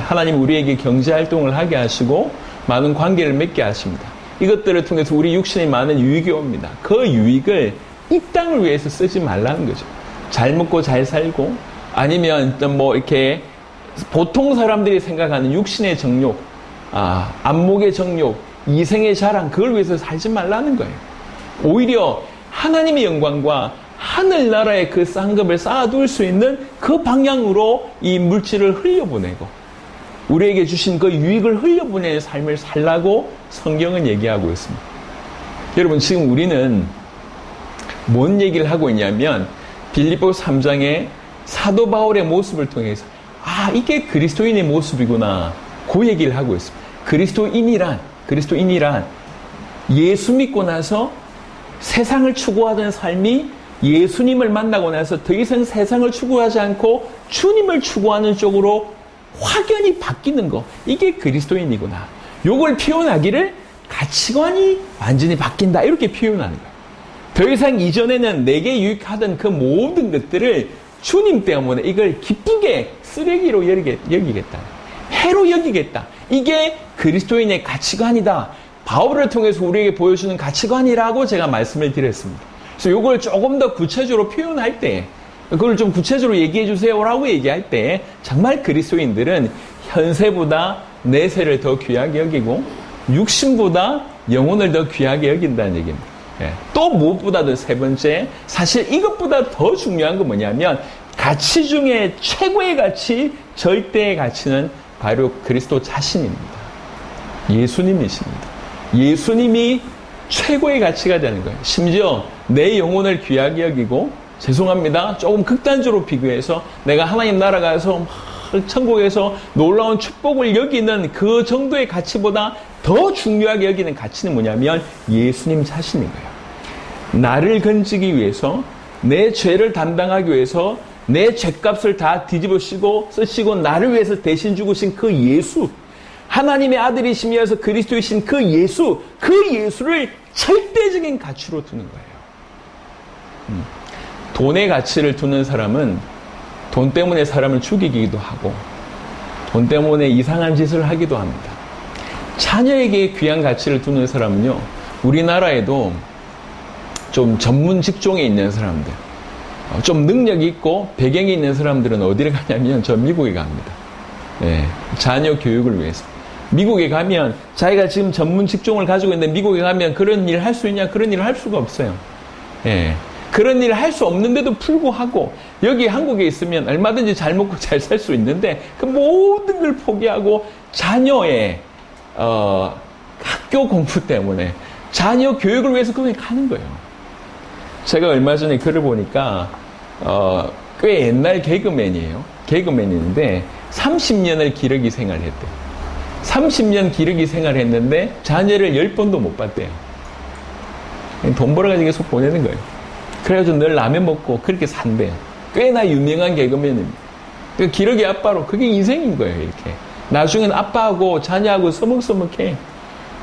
하나님 우리에게 경제활동을 하게 하시고 많은 관계를 맺게 하십니다. 이것들을 통해서 우리 육신에 많은 유익이 옵니다. 그 유익을 이 땅을 위해서 쓰지 말라는 거죠. 잘 먹고 잘 살고, 아니면 이렇게 보통 사람들이 생각하는 육신의 정욕, 안목의 정욕, 이생의 자랑, 그걸 위해서 살지 말라는 거예요. 오히려 하나님의 영광과 하늘나라의 그 상급을 쌓아둘 수 있는 그 방향으로 이 물질을 흘려보내고 우리에게 주신 그 유익을 흘려보내는 삶을 살라고 성경은 얘기하고 있습니다. 여러분, 지금 우리는 뭔 얘기를 하고 있냐면 빌립보서 3장의 사도 바울의 모습을 통해서 이게 그리스도인의 모습이구나, 그 얘기를 하고 있습니다. 그리스도인이란 예수 믿고 나서 세상을 추구하던 삶이 예수님을 만나고 나서 더 이상 세상을 추구하지 않고 주님을 추구하는 쪽으로 확연히 바뀌는 거, 이게 그리스도인이구나. 요걸 표현하기를 가치관이 완전히 바뀐다, 이렇게 표현하는 거예요. 더 이상 이전에는 내게 유익하던 그 모든 것들을 주님 때문에 이걸 기쁘게 쓰레기로 여기겠다. 해로 여기겠다. 이게 그리스도인의 가치관이다. 바울을 통해서 우리에게 보여주는 가치관이라고 제가 말씀을 드렸습니다. 그래서 이걸 조금 더 구체적으로 표현할 때, 그걸 좀 구체적으로 얘기해 주세요라고 얘기할 때, 정말 그리스도인들은 현세보다 내세를 더 귀하게 여기고 육신보다 영혼을 더 귀하게 여긴다는 얘기입니다. 또 무엇보다도 세 번째, 사실 이것보다 더 중요한 건 뭐냐면 가치 중에 최고의 가치, 절대의 가치는 바로 그리스도 자신입니다. 예수님이십니다. 예수님이 최고의 가치가 되는 거예요. 심지어 내 영혼을 귀하게 여기고, 죄송합니다, 조금 극단적으로 비교해서 내가 하나님 나라 가서 천국에서 놀라운 축복을 여기는 그 정도의 가치보다 더 중요하게 여기는 가치는 뭐냐면 예수님 자신인 거예요. 나를 건지기 위해서, 내 죄를 담당하기 위해서 내 죄값을 다 뒤집어 쓰시고 나를 위해서 대신 죽으신 그 예수, 하나님의 아들이시면서 그리스도이신 그 예수를 절대적인 가치로 두는 거예요. 돈의 가치를 두는 사람은 돈 때문에 사람을 죽이기도 하고 돈 때문에 이상한 짓을 하기도 합니다. 자녀에게 귀한 가치를 두는 사람은요, 우리나라에도 좀 전문 직종에 있는 사람들, 좀 능력이 있고 배경이 있는 사람들은 어디를 가냐면 저 미국에 갑니다. 자녀 교육을 위해서. 미국에 가면 자기가 지금 전문 직종을 가지고 있는데 미국에 가면 그런 일을 할 수 있냐? 그런 일을 할 수가 없어요. 그런 일을 할 수 없는데도 불구하고 여기 한국에 있으면 얼마든지 잘 먹고 잘 살 수 있는데 그 모든 걸 포기하고 자녀의 학교 공부 때문에 자녀 교육을 위해서 거기 가는 거예요. 제가 얼마 전에 글을 보니까 꽤 옛날 개그맨이에요. 개그맨인데 30년을 기러기 생활했대요. 30년 기러기 생활했는데 자녀를 10번도 못 봤대요. 돈 벌어가지고 계속 보내는 거예요. 그래가지고 늘 라면 먹고 그렇게 산대요. 꽤나 유명한 개그맨입니다. 기러기 아빠로 그게 인생인 거예요. 이렇게 나중엔 아빠하고 자녀하고 서먹서먹해.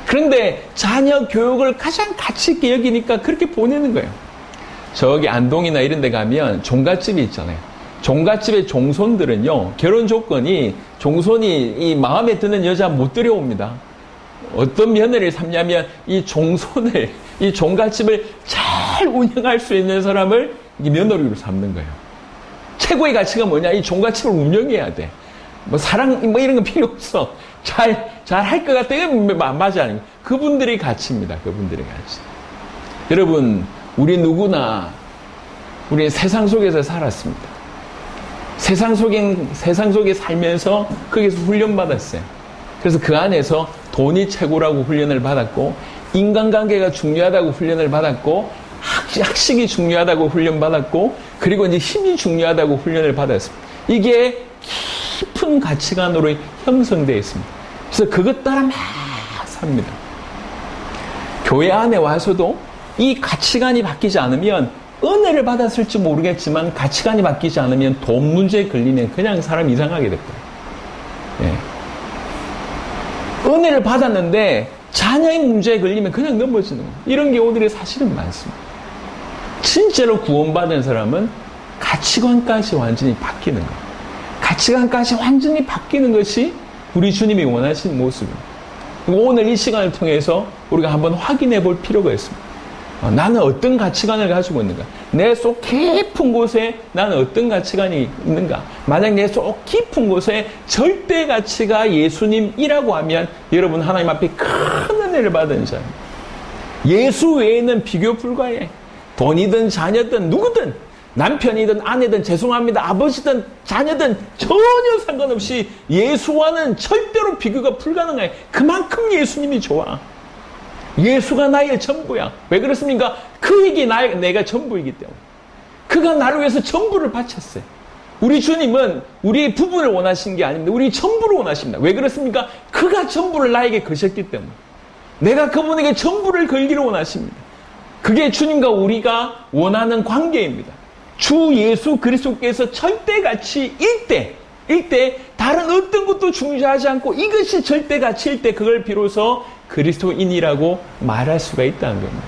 그런데 자녀 교육을 가장 가치 있게 여기니까 그렇게 보내는 거예요. 저기 안동이나 이런 데 가면 종갓집이 있잖아요. 종갓집의 종손들은요, 결혼 조건이 종손이 이 마음에 드는 여자 못 들여옵니다. 어떤 며느리를 삼냐면 이 종손을, 이 종갓집을 잘 운영할 수 있는 사람을 이 며느리로 삼는 거예요. 최고의 가치가 뭐냐? 이 종갓집을 운영해야 돼. 뭐 사랑 뭐 이런 건 필요 없어. 잘 할 것 같아. 맞아. 그분들이 가치입니다. 그분들의 가치. 여러분, 우리 누구나 우리 세상 속에서 살았습니다. 세상 속에 살면서 거기서 훈련받았어요. 그래서 그 안에서 돈이 최고라고 훈련을 받았고, 인간관계가 중요하다고 훈련을 받았고, 학식이 중요하다고 훈련받았고, 그리고 이제 힘이 중요하다고 훈련을 받았습니다. 이게 깊은 가치관으로 형성되어 있습니다. 그래서 그것 따라 막 삽니다. 교회 안에 와서도 이 가치관이 바뀌지 않으면, 은혜를 받았을지 모르겠지만 가치관이 바뀌지 않으면 돈 문제에 걸리면 그냥 사람 이상하게 될 거예요. 은혜를 받았는데 자녀의 문제에 걸리면 그냥 넘어지는 거예요. 이런 경우들이 사실은 많습니다. 진짜로 구원받은 사람은 가치관까지 완전히 바뀌는 거예요. 가치관까지 완전히 바뀌는 것이 우리 주님이 원하시는 모습입니다. 오늘 이 시간을 통해서 우리가 한번 확인해 볼 필요가 있습니다. 나는 어떤 가치관을 가지고 있는가? 내 속 깊은 곳에 나는 어떤 가치관이 있는가? 만약 내 속 깊은 곳에 절대 가치가 예수님이라고 하면 여러분 하나님 앞에 큰 은혜를 받은 자입니다. 예수 외에는 비교 불가해. 돈이든 자녀든 누구든 남편이든 아내든 죄송합니다. 아버지든 자녀든 전혀 상관없이 예수와는 절대로 비교가 불가능해. 그만큼 예수님이 좋아. 예수가 나의 전부야. 왜 그렇습니까? 그에게 내가 전부이기 때문에. 그가 나를 위해서 전부를 바쳤어요. 우리 주님은 우리의 부분을 원하신 게 아닙니다. 우리 전부를 원하십니다. 왜 그렇습니까? 그가 전부를 나에게 거셨기 때문에. 내가 그분에게 전부를 걸기를 원하십니다. 그게 주님과 우리가 원하는 관계입니다. 주 예수 그리스도께서 절대가치 일대 다른 어떤 것도 중요하지 않고 이것이 절대가치일 때 그걸 비로소 그리스도인이라고 말할 수가 있다는 겁니다.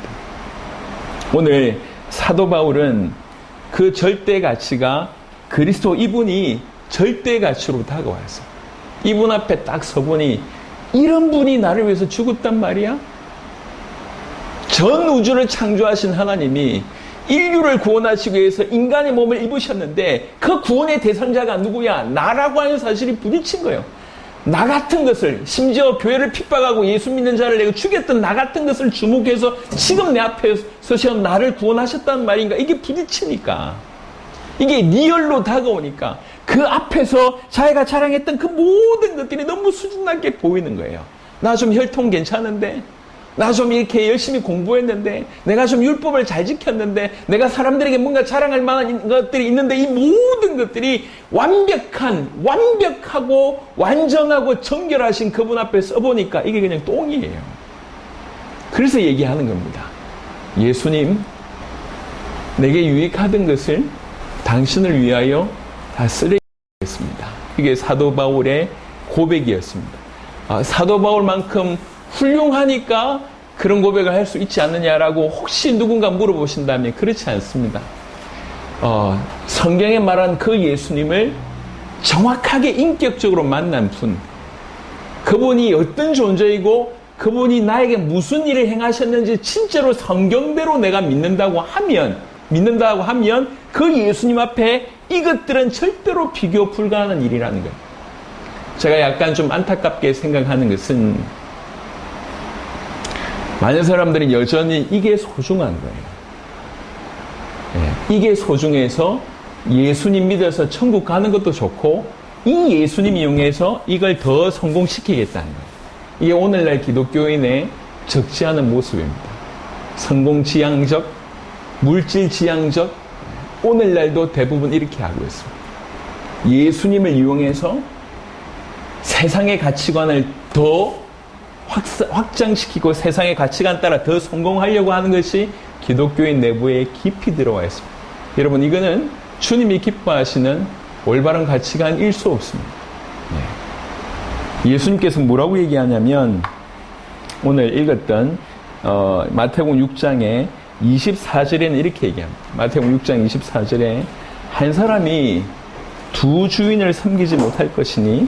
오늘 사도 바울은 그 절대가치가 그리스도 이분이 절대 가치로 다가와서 이분 앞에 딱 서보니 이런 분이 나를 위해서 죽었단 말이야? 전 우주를 창조하신 하나님이 인류를 구원하시기 위해서 인간의 몸을 입으셨는데 그 구원의 대상자가 누구야? 나라고 하는 사실이 부딪힌 거예요. 나 같은 것을, 심지어 교회를 핍박하고 예수 믿는 자를 내가 죽였던 나 같은 것을 주목해서 지금 내 앞에 서셔 나를 구원하셨다는 말인가? 이게 부딪히니까, 이게 리얼로 다가오니까 그 앞에서 자기가 자랑했던 그 모든 것들이 너무 수준 낮게 보이는 거예요. 나 좀 혈통 괜찮은데, 나 좀 이렇게 열심히 공부했는데, 내가 좀 율법을 잘 지켰는데, 내가 사람들에게 뭔가 자랑할 만한 것들이 있는데, 이 모든 것들이 완벽하고 완전하고 정결하신 그분 앞에 써보니까 이게 그냥 똥이에요. 그래서 얘기하는 겁니다. 예수님, 내게 유익하던 것을 당신을 위하여 다 쓰레기했습니다. 이게 사도 바울의 고백이었습니다. 사도 바울만큼 훌륭하니까 그런 고백을 할 수 있지 않느냐라고 혹시 누군가 물어보신다면 그렇지 않습니다. 성경에 말한 그 예수님을 정확하게 인격적으로 만난 분, 그분이 어떤 존재이고 그분이 나에게 무슨 일을 행하셨는지 진짜로 성경대로 내가 믿는다고 하면 그 예수님 앞에 이것들은 절대로 비교 불가하는 일이라는 거예요. 제가 약간 좀 안타깝게 생각하는 것은 많은 사람들이 여전히 이게 소중한 거예요. 이게 소중해서 예수님 믿어서 천국 가는 것도 좋고 이 예수님 이용해서 이걸 더 성공시키겠다는 거예요. 이게 오늘날 기독교인의 적지 않은 모습입니다. 성공지향적, 물질지향적, 오늘날도 대부분 이렇게 하고 있습니다. 예수님을 이용해서 세상의 가치관을 더 확장시키고 세상의 가치관 따라 더 성공하려고 하는 것이 기독교인 내부에 깊이 들어와 있습니다. 여러분, 이거는 주님이 기뻐하시는 올바른 가치관일 수 없습니다. 예수님께서 뭐라고 얘기하냐면 오늘 읽었던 마태복음 6장의 24절에는 이렇게 얘기합니다. 마태복음 6장 24절에 한 사람이 두 주인을 섬기지 못할 것이니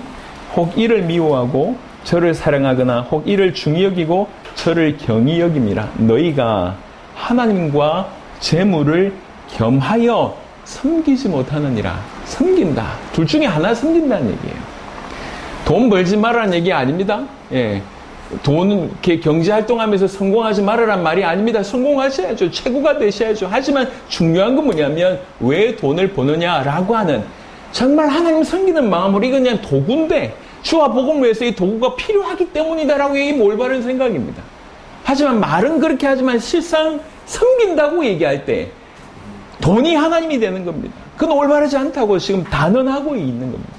혹 이를 미워하고 저를 사랑하거나 혹 이를 중히 여기고 저를 경히 여김이라. 너희가 하나님과 재물을 겸하여 섬기지 못하느니라. 섬긴다. 둘 중에 하나 섬긴다는 얘기예요. 돈 벌지 말라는 얘기 아닙니다. 돈, 경제활동하면서 성공하지 말아란 말이 아닙니다. 성공하셔야죠. 최고가 되셔야죠. 하지만 중요한 건 뭐냐면 왜 돈을 버느냐라고 하는, 정말 하나님 섬기는 마음으로 이건 그냥 도구인데 주와 복음을 위해서 이 도구가 필요하기 때문이다라고 이게 올바른 생각입니다. 하지만 말은 그렇게 하지만 실상 섬긴다고 얘기할 때 돈이 하나님이 되는 겁니다. 그건 올바르지 않다고 지금 단언하고 있는 겁니다.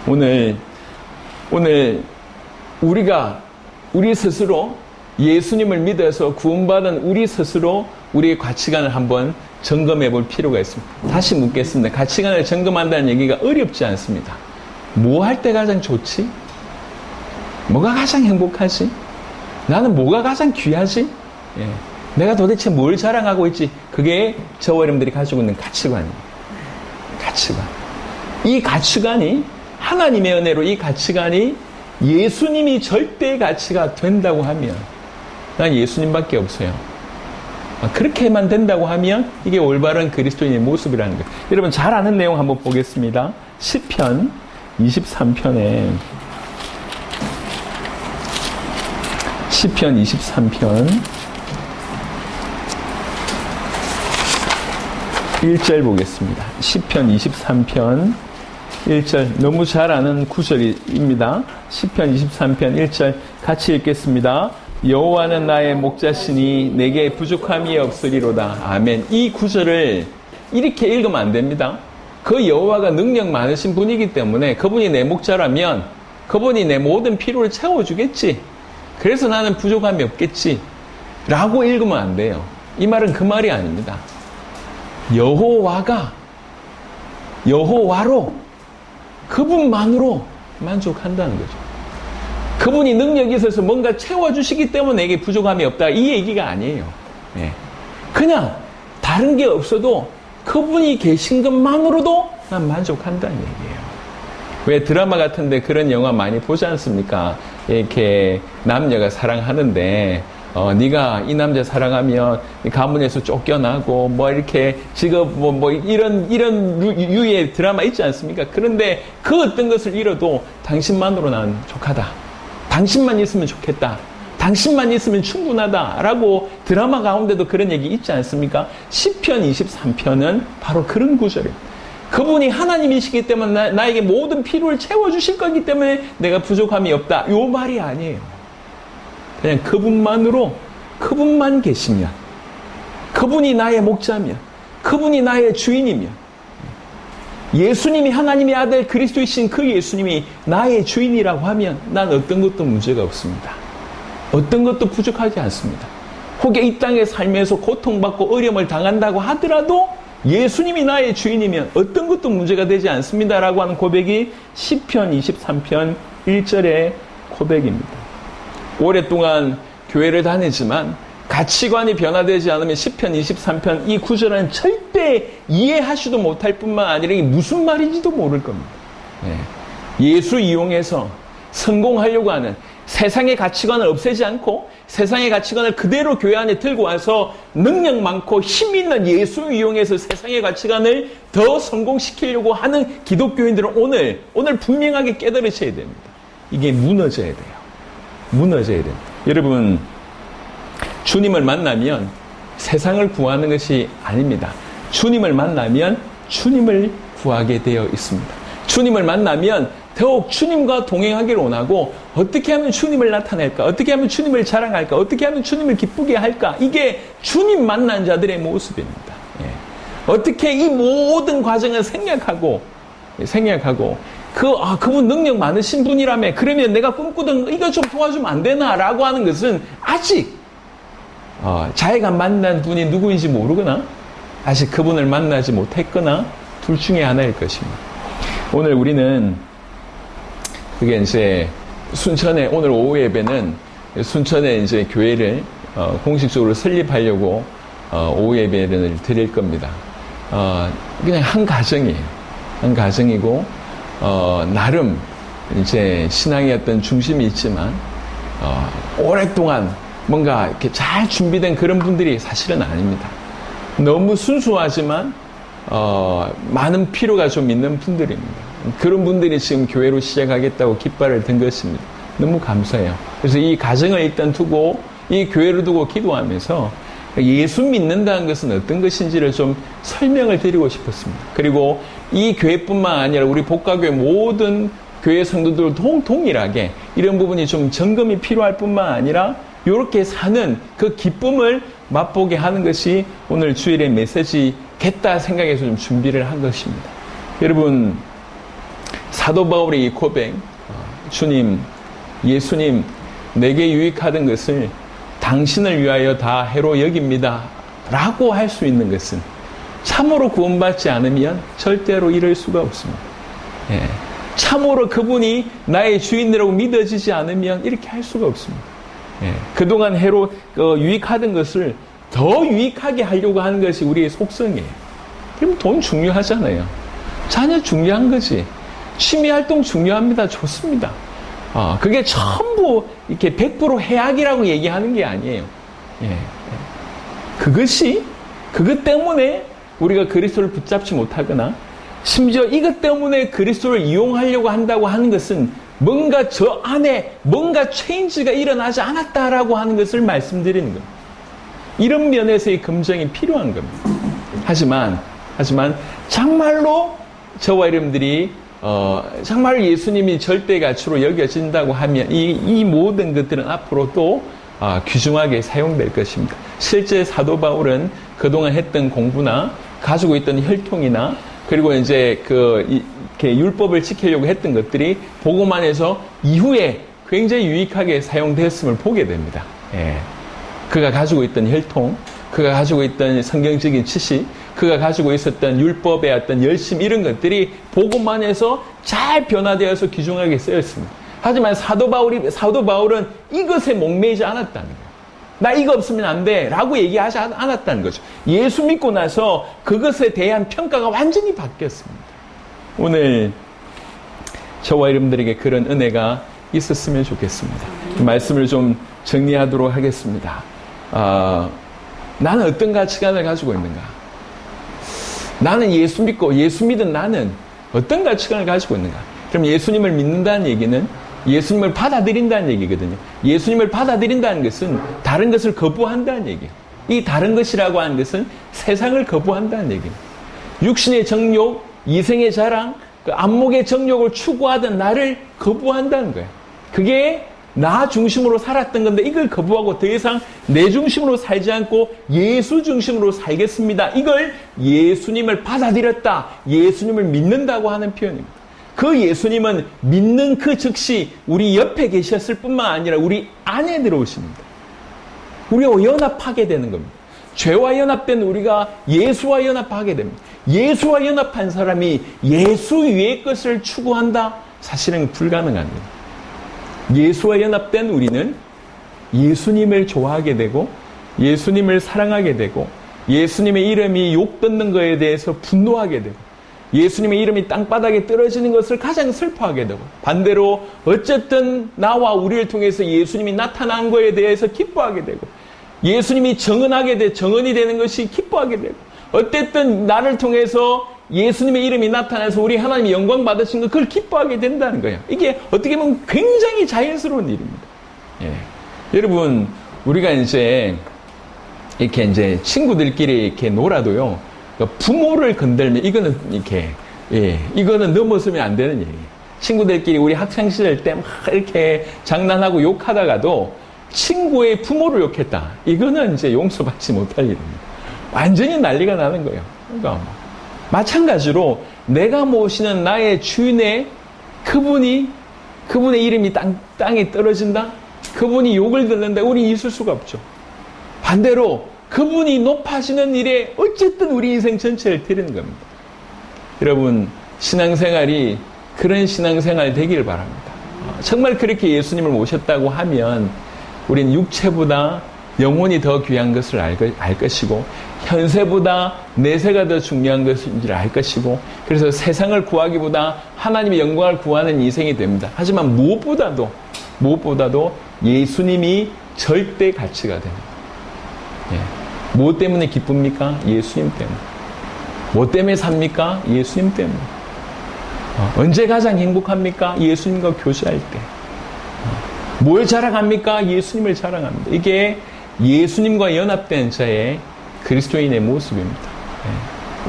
오늘 우리 스스로 예수님을 믿어서 구원받은 우리 스스로 우리의 가치관을 한번 점검해 볼 필요가 있습니다. 다시 묻겠습니다. 가치관을 점검한다는 얘기가 어렵지 않습니다. 뭐 할 때 가장 좋지? 뭐가 가장 행복하지? 나는 뭐가 가장 귀하지? 내가 도대체 뭘 자랑하고 있지? 그게 저와 여러분들이 가지고 있는 가치관입니다. 가치관. 이 가치관이 하나님의 은혜로 이 가치관이 예수님이 절대의 가치가 된다고 하면 난 예수님밖에 없어요. 그렇게만 된다고 하면 이게 올바른 그리스도인의 모습이라는 거예요. 여러분 잘 아는 내용 한번 보겠습니다. 시편 23편에 시편 23편 1절 보겠습니다. 시편 23편 1절 너무 잘 아는 구절입니다. 시편 23편 1절 같이 읽겠습니다. 여호와는 나의 목자시니 내게 부족함이 없으리로다. 아멘. 이 구절을 이렇게 읽으면 안 됩니다. 그 여호와가 능력 많으신 분이기 때문에 그분이 내 목자라면 그분이 내 모든 필요를 채워주겠지. 그래서 나는 부족함이 없겠지. 라고 읽으면 안 돼요. 이 말은 그 말이 아닙니다. 여호와로 그분만으로 만족한다는 거죠. 그분이 능력이 있어서 뭔가 채워주시기 때문에 내게 부족함이 없다. 이 얘기가 아니에요. 그냥 다른 게 없어도 그분이 계신 것만으로도 난 만족한다는 얘기예요. 왜 드라마 같은데 그런 영화 많이 보지 않습니까? 이렇게 남녀가 사랑하는데 네가 이 남자 사랑하면 가문에서 쫓겨나고 뭐 이렇게 직업 뭐 이런 유의 드라마 있지 않습니까? 그런데 그 어떤 것을 잃어도 당신만으로 난 족하다. 당신만 있으면 좋겠다. 당신만 있으면 충분하다라고 드라마 가운데도 그런 얘기 있지 않습니까? 시편 23편은 바로 그런 구절입니다. 그분이 하나님이시기 때문에 나에게 모든 필요를 채워주실 거기 때문에 내가 부족함이 없다. 요 말이 아니에요. 그냥 그분만 계시면, 그분이 나의 목자면, 그분이 나의 주인이면, 예수님이 하나님의 아들 그리스도이신 그 예수님이 나의 주인이라고 하면 난 어떤 것도 문제가 없습니다. 어떤 것도 부족하지 않습니다. 혹여 이 땅에 살면서 고통받고 어려움을 당한다고 하더라도 예수님이 나의 주인이면 어떤 것도 문제가 되지 않습니다라고 하는 고백이 시편 23편 1절의 고백입니다. 오랫동안 교회를 다니지만 가치관이 변화되지 않으면 시편 23편 이 구절은 절대 이해하지도 못할 뿐만 아니라 이게 무슨 말인지도 모를 겁니다. 예수 이용해서 성공하려고 하는 세상의 가치관을 없애지 않고 세상의 가치관을 그대로 교회 안에 들고 와서 능력 많고 힘 있는 예수 이용해서 세상의 가치관을 더 성공시키려고 하는 기독교인들은 오늘 분명하게 깨달으셔야 됩니다. 이게 무너져야 돼요. 무너져야 돼요. 여러분, 주님을 만나면 세상을 구하는 것이 아닙니다. 주님을 만나면 주님을 구하게 되어 있습니다. 주님을 만나면 더욱 주님과 동행하기를 원하고 어떻게 하면 주님을 나타낼까? 어떻게 하면 주님을 자랑할까? 어떻게 하면 주님을 기쁘게 할까? 이게 주님 만난 자들의 모습입니다. 어떻게 이 모든 과정을 생략하고 그분 능력 많으신 분이라며 그러면 내가 꿈꾸던 이거 좀 도와주면 안 되나? 라고 하는 것은 아직 자기가 만난 분이 누구인지 모르거나 아직 그분을 만나지 못했거나 둘 중에 하나일 것입니다. 오늘 우리는 그게 이제 순천에 오늘 오후 예배는 순천에 이제 교회를 공식적으로 설립하려고 오후 예배를 드릴 겁니다. 그냥 한 가정이에요. 한 가정이고 나름 이제 신앙의 어떤 중심이 있지만 오랫동안 뭔가 이렇게 잘 준비된 그런 분들이 사실은 아닙니다. 너무 순수하지만 많은 필요가 좀 있는 분들입니다. 그런 분들이 지금 교회로 시작하겠다고 깃발을 든 것입니다. 너무 감사해요. 그래서 이 가정을 일단 두고 이 교회를 두고 기도하면서 예수 믿는다는 것은 어떤 것인지를 좀 설명을 드리고 싶었습니다. 그리고 이 교회뿐만 아니라 우리 복가교회 모든 교회 성도들 동일하게 이런 부분이 좀 점검이 필요할 뿐만 아니라 이렇게 사는 그 기쁨을 맛보게 하는 것이 오늘 주일의 메시지겠다 생각해서 좀 준비를 한 것입니다. 여러분, 사도 바울의 이 고백, 주님, 예수님, 내게 유익하던 것을 당신을 위하여 다 해로 여깁니다. 라고 할 수 있는 것은 참으로 구원받지 않으면 절대로 이럴 수가 없습니다. 참으로 그분이 나의 주인이라고 믿어지지 않으면 이렇게 할 수가 없습니다. 그동안 해로 유익하던 것을 더 유익하게 하려고 하는 것이 우리의 속성이에요. 그럼 돈 중요하잖아요. 자녀 중요한 거지. 취미활동 중요합니다. 좋습니다. 그게 전부 이렇게 100% 해악이라고 얘기하는 게 아니에요. 그것 때문에 우리가 그리스도를 붙잡지 못하거나 심지어 이것 때문에 그리스도를 이용하려고 한다고 하는 것은 뭔가 저 안에 뭔가 체인지가 일어나지 않았다라고 하는 것을 말씀드리는 겁니다. 이런 면에서의 검증이 필요한 겁니다. 하지만 정말로 저와 여러분들이 정말 예수님이 절대 가치로 여겨진다고 하면 이 모든 것들은 앞으로 또 귀중하게 사용될 것입니다. 실제 사도 바울은 그동안 했던 공부나 가지고 있던 혈통이나 그리고 이제 이렇게 율법을 지키려고 했던 것들이 복음 안에서 이후에 굉장히 유익하게 사용됐음을 보게 됩니다. 그가 가지고 있던 혈통, 그가 가지고 있던 성경적인 지식, 그가 가지고 있었던 율법의 어떤 열심 이런 것들이 복음 안에서 잘 변화되어서 귀중하게 쓰였습니다. 하지만 사도 바울은 이것에 목매이지 않았다는 거예요. 나 이거 없으면 안 돼 라고 얘기하지 않았다는 거죠. 예수 믿고 나서 그것에 대한 평가가 완전히 바뀌었습니다. 오늘 저와 여러분들에게 그런 은혜가 있었으면 좋겠습니다. 말씀을 좀 정리하도록 하겠습니다. 나는 어떤 가치관을 가지고 있는가? 나는 예수 믿고 예수 믿은 나는 어떤 가치관을 가지고 있는가? 그럼 예수님을 믿는다는 얘기는 예수님을 받아들인다는 얘기거든요. 예수님을 받아들인다는 것은 다른 것을 거부한다는 얘기예요. 이 다른 것이라고 하는 것은 세상을 거부한다는 얘기예요. 육신의 정욕, 이생의 자랑, 그 안목의 정욕을 추구하던 나를 거부한다는 거예요. 그게 나 중심으로 살았던 건데 이걸 거부하고 더 이상 내 중심으로 살지 않고 예수 중심으로 살겠습니다. 이걸 예수님을 받아들였다. 예수님을 믿는다고 하는 표현입니다. 그 예수님은 믿는 그 즉시 우리 옆에 계셨을 뿐만 아니라 우리 안에 들어오십니다. 우리와 연합하게 되는 겁니다. 죄와 연합된 우리가 예수와 연합하게 됩니다. 예수와 연합한 사람이 예수 위의 것을 추구한다? 사실은 불가능합니다. 예수와 연합된 우리는 예수님을 좋아하게 되고 예수님을 사랑하게 되고 예수님의 이름이 욕듣는 것에 대해서 분노하게 되고 예수님의 이름이 땅바닥에 떨어지는 것을 가장 슬퍼하게 되고 반대로 어쨌든 나와 우리를 통해서 예수님이 나타난 것에 대해서 기뻐하게 되고 예수님이 정언이 되는 것이 기뻐하게 되고 어쨌든 나를 통해서 예수님의 이름이 나타나서 우리 하나님이 영광 받으신 것 그걸 기뻐하게 된다는 거예요. 이게 어떻게 보면 굉장히 자연스러운 일입니다. 예. 여러분 우리가 이제 이렇게 이제 친구들끼리 이렇게 놀아도요. 그러니까 부모를 건들면 이거는 이렇게 이거는 넘어서면 안 되는 얘기예요. 친구들끼리 우리 학창 시절 때 막 이렇게 장난하고 욕하다가도 친구의 부모를 욕했다. 이거는 이제 용서받지 못할 일입니다. 완전히 난리가 나는 거예요. 그러니까 마찬가지로 내가 모시는 나의 주인의 그분의 이름이 땅에 떨어진다? 그분이 욕을 듣는다? 우리 있을 수가 없죠. 반대로 그분이 높아지는 일에 어쨌든 우리 인생 전체를 드리는 겁니다. 여러분 신앙생활이 그런 신앙생활 되기를 바랍니다. 정말 그렇게 예수님을 모셨다고 하면 우리는 육체보다 영혼이 더 귀한 것을 알 것이고 현세보다 내세가 더 중요한 것인지를 알 것이고 그래서 세상을 구하기보다 하나님의 영광을 구하는 인생이 됩니다. 하지만 무엇보다도 예수님이 절대 가치가 됩니다. 예. 무엇 때문에 기쁩니까? 예수님 때문에. 뭐 때문에 삽니까? 예수님 때문에. 언제 가장 행복합니까? 예수님과 교제할 때. 뭘 자랑합니까? 예수님을 자랑합니다. 이게 예수님과 연합된 자의 그리스도인의 모습입니다.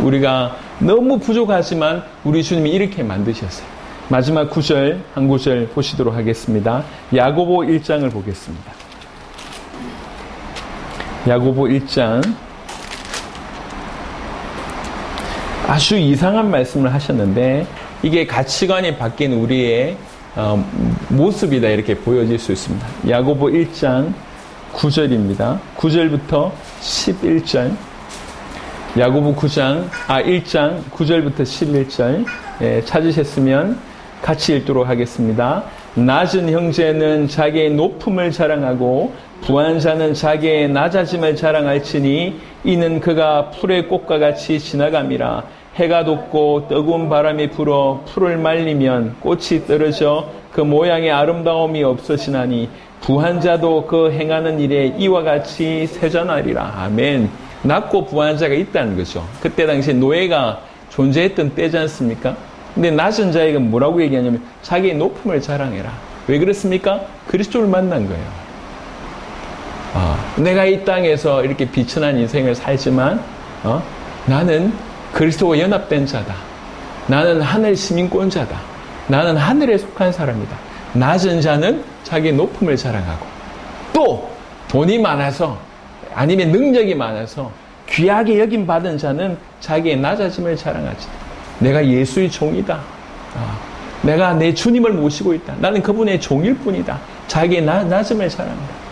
우리가 너무 부족하지만 우리 주님이 이렇게 만드셨어요. 마지막 구절, 한 구절 보시도록 하겠습니다. 야고보 1장을 보겠습니다. 야고보 1장. 아주 이상한 말씀을 하셨는데 이게 가치관이 바뀐 우리의 모습이다 이렇게 보여질 수 있습니다. 야고보 1장 9절입니다. 9절부터 11절. 야고보 1장 9절부터 11절. 찾으셨으면 같이 읽도록 하겠습니다. 낮은 형제는 자기의 높음을 자랑하고 부한 자는 자기의 낮아짐을 자랑할지니 이는 그가 풀의 꽃과 같이 지나감이라. 해가 돋고 뜨거운 바람이 불어 풀을 말리면 꽃이 떨어져 그 모양의 아름다움이 없어지나니 부한 자도 그 행하는 일에 이와 같이 세전하리라. 아멘. 낮고 부한 자가 있다는 거죠. 그때 당시에 노예가 존재했던 때지 않습니까? 근데 낮은 자에게 뭐라고 얘기하냐면 자기의 높음을 자랑해라. 왜 그렇습니까? 그리스도를 만난 거예요. 내가 이 땅에서 이렇게 비천한 인생을 살지만 나는 그리스도와 연합된 자다. 나는 하늘 시민권자다. 나는 하늘에 속한 사람이다. 낮은 자는 자기의 높음을 자랑하고 또 돈이 많아서 아니면 능력이 많아서 귀하게 여김받은 자는 자기의 낮아짐을 자랑하지. 내가 예수의 종이다. 내가 내 주님을 모시고 있다. 나는 그분의 종일 뿐이다. 자기의 낮음을 자랑한다.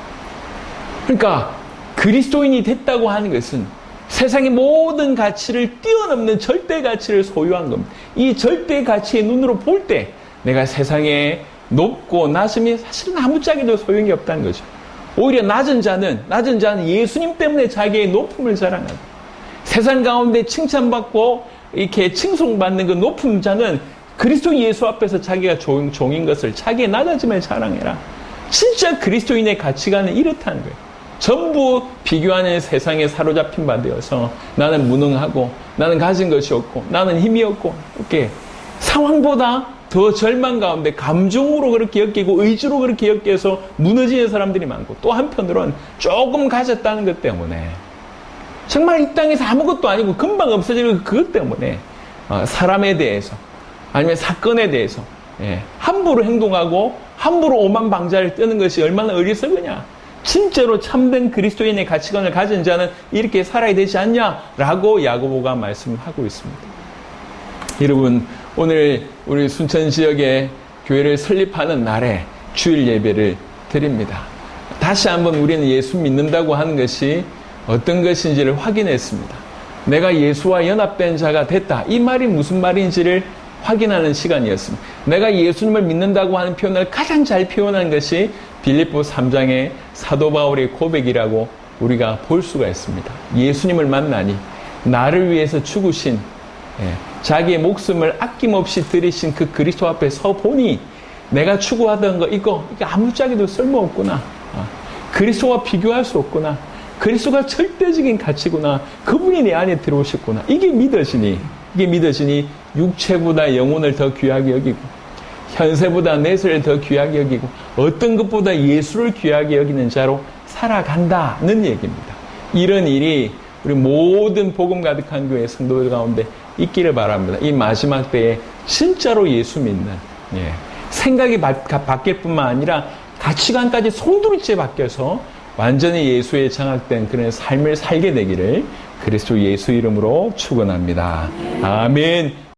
그러니까 그리스도인이 됐다고 하는 것은 세상의 모든 가치를 뛰어넘는 절대 가치를 소유한 겁니다. 이 절대 가치의 눈으로 볼 때 내가 세상에 높고 낮음이 사실은 아무짝에도 소용이 없다는 거죠. 오히려 낮은 자는 예수님 때문에 자기의 높음을 자랑하고, 세상 가운데 칭찬받고 이렇게 칭송받는 그 높은 자는 그리스도 예수 앞에서 자기가 종인 것을, 자기의 낮아짐을 자랑해라. 진짜 그리스도인의 가치관은 이렇다는 거예요. 전부 비교하는 세상에 사로잡힌 바 되어서 나는 무능하고, 나는 가진 것이 없고, 나는 힘이 없고, 이렇게 상황보다 더 절망 가운데 감정으로 그렇게 엮이고 의지로 그렇게 엮여서 무너지는 사람들이 많고, 또 한편으로는 조금 가졌다는 것 때문에 정말 이 땅에서 아무것도 아니고 금방 없어지는 그것 때문에 사람에 대해서 아니면 사건에 대해서 함부로 행동하고 함부로 오만방자를 뜨는 것이 얼마나 어리석으냐. 진짜로 참된 그리스도인의 가치관을 가진 자는 이렇게 살아야 되지 않냐라고 야고보가 말씀하고 있습니다. 여러분, 오늘 우리 순천 지역에 교회를 설립하는 날에 주일 예배를 드립니다. 다시 한번 우리는 예수 믿는다고 하는 것이 어떤 것인지를 확인했습니다. 내가 예수와 연합된 자가 됐다. 이 말이 무슨 말인지를 확인하는 시간이었습니다. 내가 예수님을 믿는다고 하는 표현을 가장 잘 표현한 것이 빌립보 3장의 사도 바울의 고백이라고 우리가 볼 수가 있습니다. 예수님을 만나니 나를 위해서 죽으신, 자기의 목숨을 아낌없이 들이신 그 그리스도 앞에 서 보니 내가 추구하던 거 이거 아무짝에도 쓸모없구나. 그리스도와 비교할 수 없구나. 그리스도가 절대적인 가치구나. 그분이 내 안에 들어오셨구나. 이게 믿어지니 육체보다 영혼을 더 귀하게 여기고, 현세보다 내세를 더 귀하게 여기고, 어떤 것보다 예수를 귀하게 여기는 자로 살아간다는 얘기입니다. 이런 일이 우리 모든 복음 가득한 교회 성도들 가운데 있기를 바랍니다. 이 마지막 때에 진짜로 예수 믿는, 생각이 바뀔 뿐만 아니라 가치관까지 송두리째 바뀌어서 완전히 예수에 장악된 그런 삶을 살게 되기를 그리스도 예수 이름으로 축원합니다. 아멘.